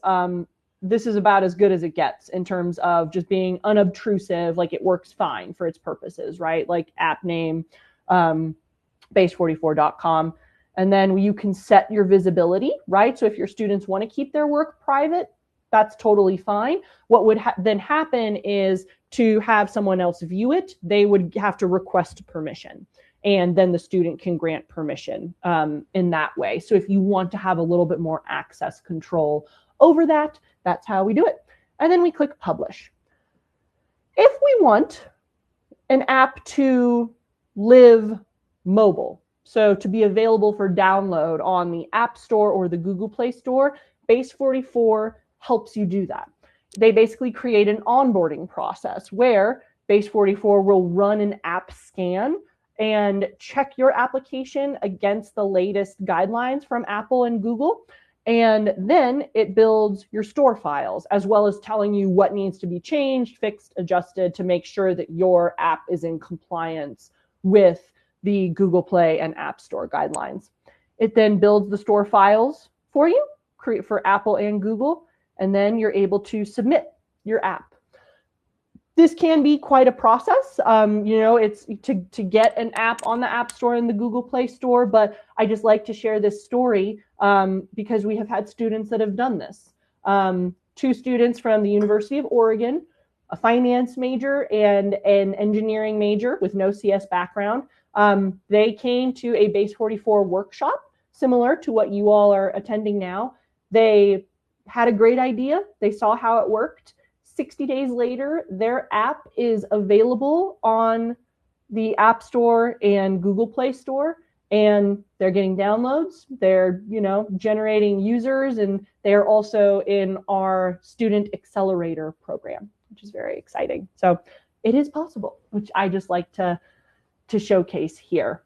this is about as good as it gets in terms of just being unobtrusive. Like, it works fine for its purposes, right? Like app name, base44.com. And then you can set your visibility, right? So if your students want to keep their work private, that's totally fine. What would then happen is, to have someone else view it, they would have to request permission. And then the student can grant permission in that way. So if you want to have a little bit more access control over that, that's how we do it. And then we click publish. If we want an app to live mobile, so to be available for download on the App Store or the Google Play Store, Base44 helps you do that. They basically create an onboarding process where Base44 will run an app scan and check your application against the latest guidelines from Apple and Google. And then it builds your store files, as well as telling you what needs to be changed, fixed, adjusted, to make sure that your app is in compliance with the Google Play and App Store guidelines. It then builds the store files for you, create for Apple and Google, and then you're able to submit your app. This can be quite a process. It's to get an app on the App Store and the Google Play Store, but I just like to share this story because we have had students that have done this. 2 students from the University of Oregon, a finance major and an engineering major with no CS background. They came to a Base44 workshop similar to what you all are attending now. They had a great idea. They saw how it worked. 60 days later, their app is available on the App Store and Google Play Store, and they're getting downloads, they're, generating users, and they're also in our student accelerator program, which is very exciting. So it is possible, which I just like to showcase here.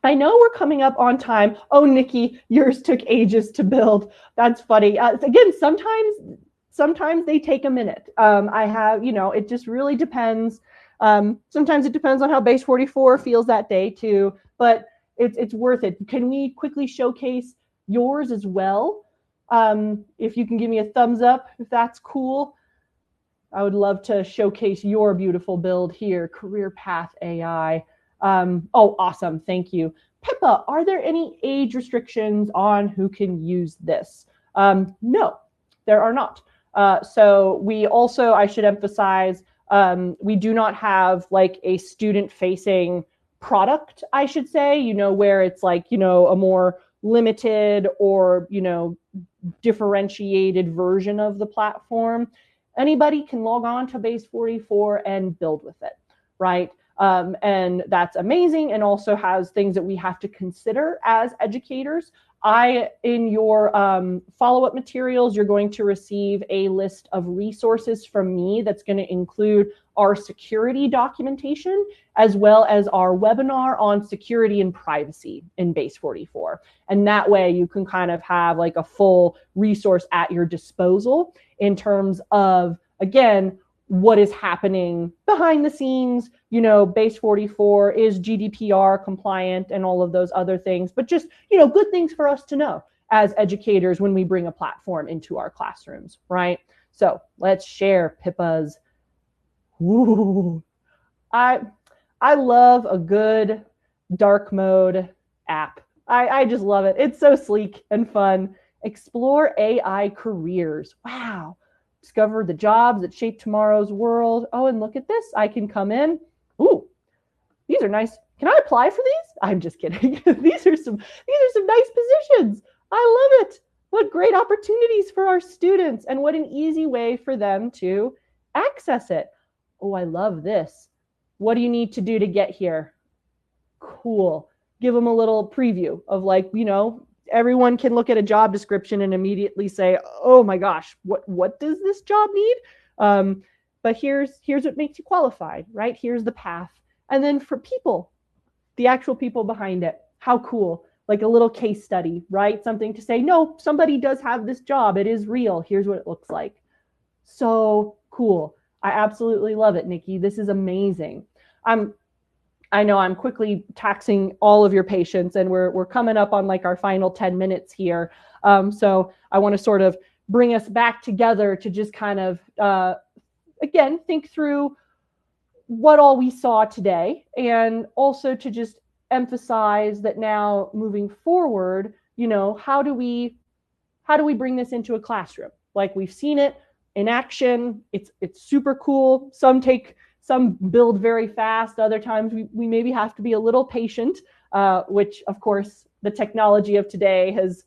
I know we're coming up on time. Oh, Nikki, yours took ages to build. That's funny. Again, sometimes they take a minute. I have, it just really depends. Sometimes it depends on how Base44 feels that day too, but it's worth it. Can we quickly showcase yours as well? If you can give me a thumbs up, if that's cool. I would love to showcase your beautiful build here, Career Path AI. Oh, awesome. Thank you. Pippa, are there any age restrictions on who can use this? No, there are not. So we also, I should emphasize, we do not have like a student-facing product, I should say, where it's like, a more limited or, differentiated version of the platform. Anybody can log on to Base44 and build with it, right? And that's amazing, and also has things that we have to consider as educators. In your follow-up materials, you're going to receive a list of resources from me that's going to include our security documentation, as well as our webinar on security and privacy in Base44. And that way you can kind of have like a full resource at your disposal in terms of, again, what is happening behind the scenes. Base44 is GDPR compliant and all of those other things, but just, good things for us to know as educators when we bring a platform into our classrooms, right? So let's share Pippa's. Ooh, I love a good dark mode app. I just love it. It's so sleek and fun. Explore AI careers. Wow. Discover the jobs that shape tomorrow's world. Oh, and look at this. I can come in. Ooh, these are nice. Can I apply for these? I'm just kidding. These are some nice positions. I love it. What great opportunities for our students, and what an easy way for them to access it. Oh, I love this. What do you need to do to get here? Cool. Give them a little preview of like, everyone can look at a job description and immediately say, oh my gosh, what does this job need? But here's what makes you qualified, right? Here's the path. And then for people, the actual people behind it, how cool. Like a little case study, right? Something to say, no, somebody does have this job. It is real. Here's what it looks like. So cool. I absolutely love it, Nikki. This is amazing. I know I'm quickly taxing all of your patience, and we're coming up on like our final 10 minutes here. So I want to sort of bring us back together to just kind of, again, think through what all we saw today, and also to just emphasize that now moving forward, how do we bring this into a classroom? Like, we've seen it in action. It's super cool. Some build very fast. Other times we maybe have to be a little patient, which of course the technology of today has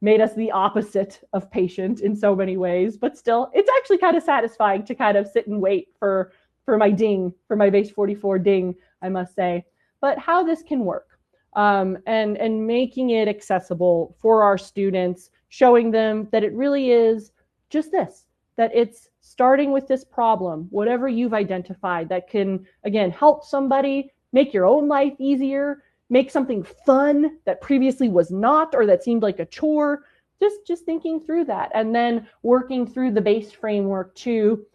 made us the opposite of patient in so many ways. But still, it's actually kind of satisfying to kind of sit and wait for my ding, for my Base44 ding, I must say. But how this can work, and making it accessible for our students, showing them that it really is just this, that it's starting with this problem, whatever you've identified that can, again, help somebody, make your own life easier, make something fun that previously was not, or that seemed like a chore. Just thinking through that, and then working through the BASE framework to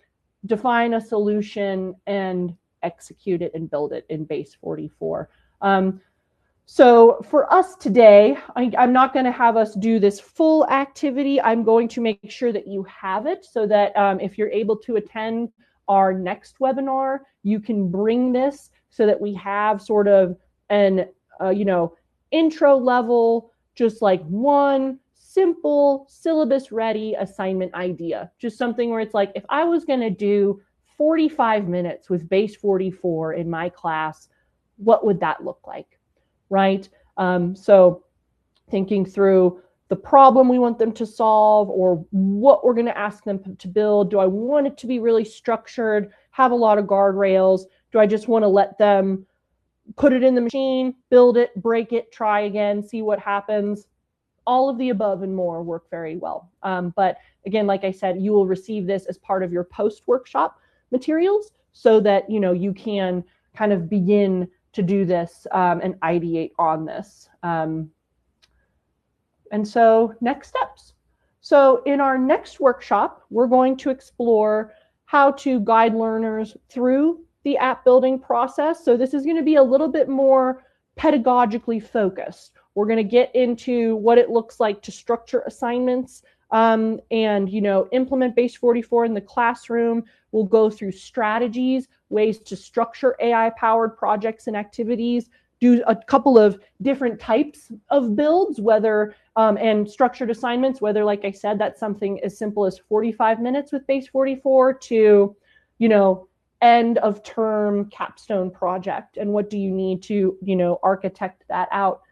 define a solution and execute it and build it in Base44. So for us today, I'm not going to have us do this full activity. I'm going to make sure that you have it, so that if you're able to attend our next webinar, you can bring this, so that we have sort of an intro level, just like one simple syllabus ready assignment idea. Just something where it's like, if I was going to do 45 minutes with Base44 in my class, what would that look like? Right? So thinking through the problem we want them to solve, or what we're going to ask them to build. Do I want it to be really structured, have a lot of guardrails? Do I just want to let them put it in the machine, build it, break it, try again, see what happens. All of the above and more work very well. But again, like I said, you will receive this as part of your post-workshop materials so that you can kind of begin to do this and ideate on this. And so next steps. So in our next workshop, we're going to explore how to guide learners through the app building process. So this is going to be a little bit more pedagogically focused. We're going to get into what it looks like to structure assignments and implement Base44 in the classroom. We'll go through strategies, ways to structure AI-powered projects and activities, do a couple of different types of builds, whether and structured assignments, whether, like I said, that's something as simple as 45 minutes with Base44 to, end of term capstone project, and what do you need to, architect that out.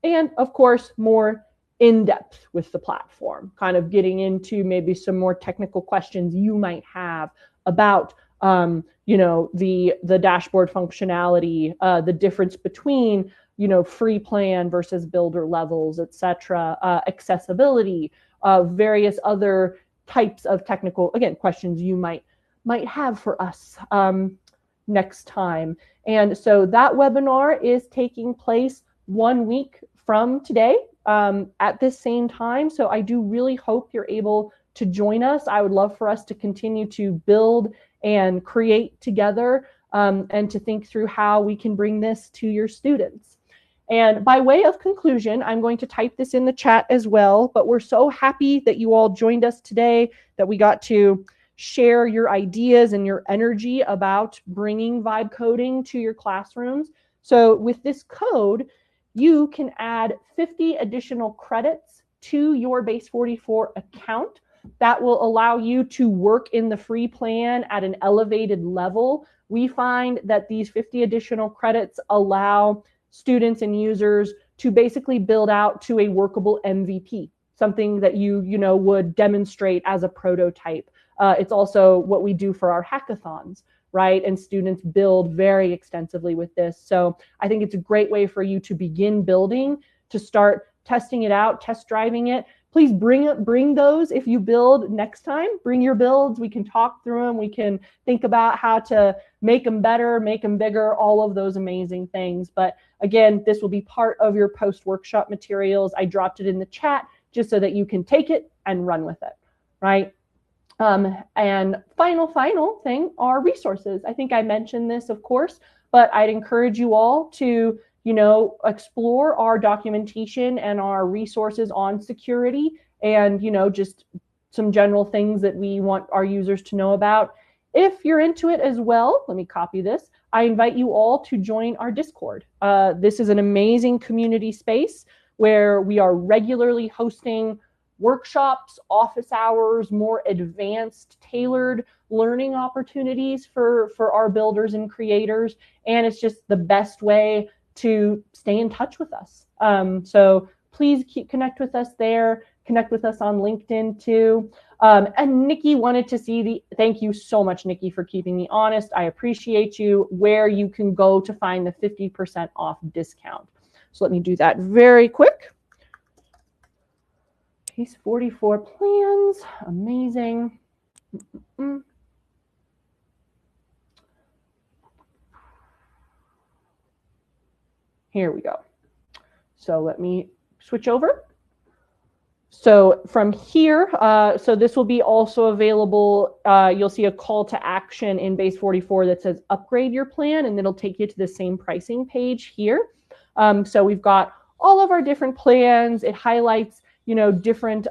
And of course, more in depth with the platform, kind of getting into maybe some more technical questions you might have about the dashboard functionality, the difference between free plan versus builder levels, etc., accessibility, various other types of technical, again, questions you might have for us next time. And so that webinar is taking place 1 week from today at this same time. So I do really hope you're able to join us. I would love for us to continue to build and create together and to think through how we can bring this to your students. And by way of conclusion, I'm going to type this in the chat as well, but we're so happy that you all joined us today, that we got to share your ideas and your energy about bringing vibe coding to your classrooms. So with this code, you can add 50 additional credits to your Base44 account. That will allow you to work in the free plan at an elevated level. We find that these 50 additional credits allow students and users to basically build out to a workable MVP, something that you would demonstrate as a prototype. It's also what we do for our hackathons, right? And students build very extensively with this. So I think it's a great way for you to begin building, to start testing it out, test driving it. Please bring those if you build next time. Bring your builds. We can talk through them. We can think about how to make them better, make them bigger, all of those amazing things. But again, this will be part of your post-workshop materials. I dropped it in the chat just so that you can take it and run with it, right? And final thing are resources. I think I mentioned this, of course, but I'd encourage you all to explore our documentation and our resources on security and, just some general things that we want our users to know about. If you're into it as well, let me copy this. I invite you all to join our Discord. This is an amazing community space where we are regularly hosting workshops, office hours, more advanced, tailored learning opportunities for our builders and creators. And it's just the best way to stay in touch with us. So please connect with us there, connect with us on LinkedIn too. And Nikki wanted to see thank you so much, Nikki, for keeping me honest. I appreciate you, where you can go to find the 50% off discount. So let me do that very quick. Base44 plans, amazing. Here we go. So let me switch over. So from here, so this will be also available. You'll see a call to action in Base44 that says upgrade your plan, and it'll take you to the same pricing page here. So we've got all of our different plans. It highlights, different,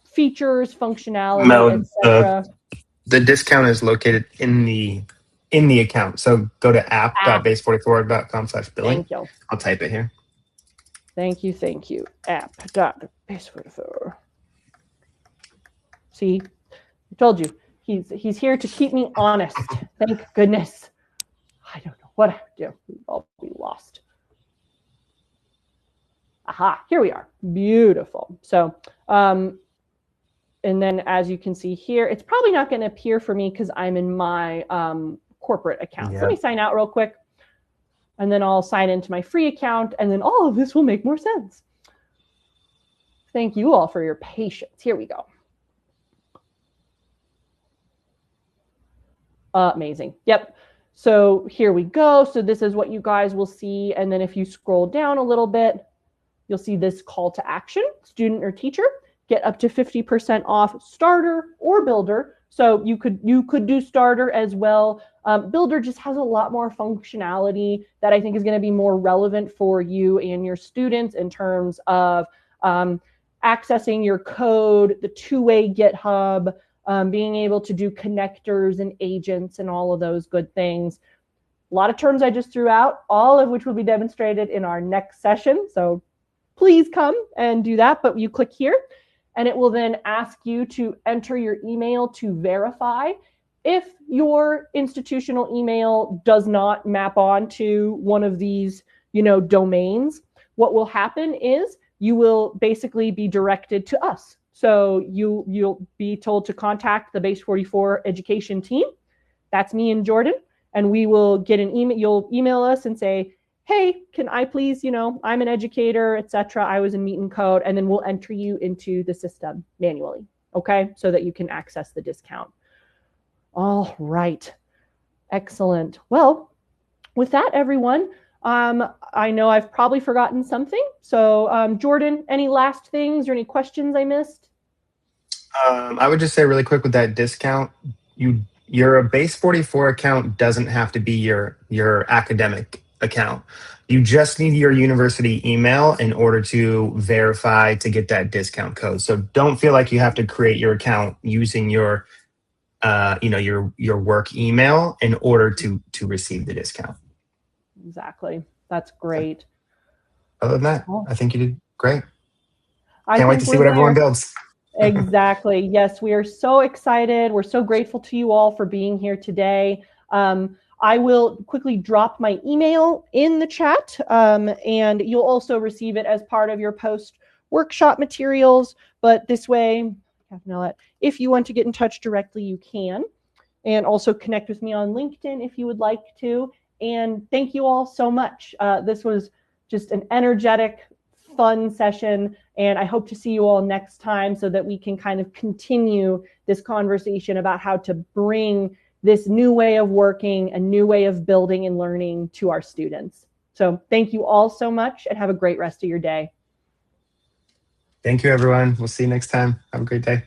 features, functionality, etc. The discount is located in the account. So go to app.base44.com/billing. Thank you. I'll type it here. Thank you. App.base44. See, I told you, he's here to keep me honest. Thank goodness. I don't know what I would do. We'd all be lost. Aha, here we are. Beautiful. So, and then as you can see here, it's probably not going to appear for me because I'm in my corporate accounts. Yeah. Let me sign out real quick, and then I'll sign into my free account, and then all of this will make more sense. Thank you all for your patience. Here we go. Amazing. Yep. So here we go. So this is what you guys will see. And then if you scroll down a little bit, you'll see this call to action, student or teacher, get up to 50% off starter or builder. So you could do starter as well. Builder just has a lot more functionality that I think is going to be more relevant for you and your students in terms of accessing your code, the two-way GitHub, being able to do connectors and agents and all of those good things. A lot of terms I just threw out, all of which will be demonstrated in our next session. So please come and do that. But you click here, and it will then ask you to enter your email to verify. If your institutional email does not map onto one of these, domains, what will happen is you will basically be directed to us. So you'll be told to contact the Base44 education team. That's me and Jordan. And we will get an email. You'll email us and say, hey, can I please, I'm an educator, etc. I was in Meet and Code, and then we'll enter you into the system manually, okay? So that you can access the discount. All right, excellent. Well, with that, everyone, I know I've probably forgotten something. So Jordan, any last things or any questions I missed? I would just say really quick with that discount, your Base44 account doesn't have to be your academic account. You just need your university email in order to verify to get that discount code. So don't feel like you have to create your account using your work email in order to receive the discount. Exactly. That's great. Other than that, I think you did great. I Can't wait to see what everyone builds. Exactly. Yes, we are so excited. We're so grateful to you all for being here today. I will quickly drop my email in the chat, and you'll also receive it as part of your post-workshop materials. But this way, if you want to get in touch directly, you can. And also connect with me on LinkedIn if you would like to. And thank you all so much. This was just an energetic, fun session, and I hope to see you all next time so that we can kind of continue this conversation about how to bring this new way of working, a new way of building and learning to our students. So thank you all so much, and have a great rest of your day. Thank you, everyone. We'll see you next time. Have a great day.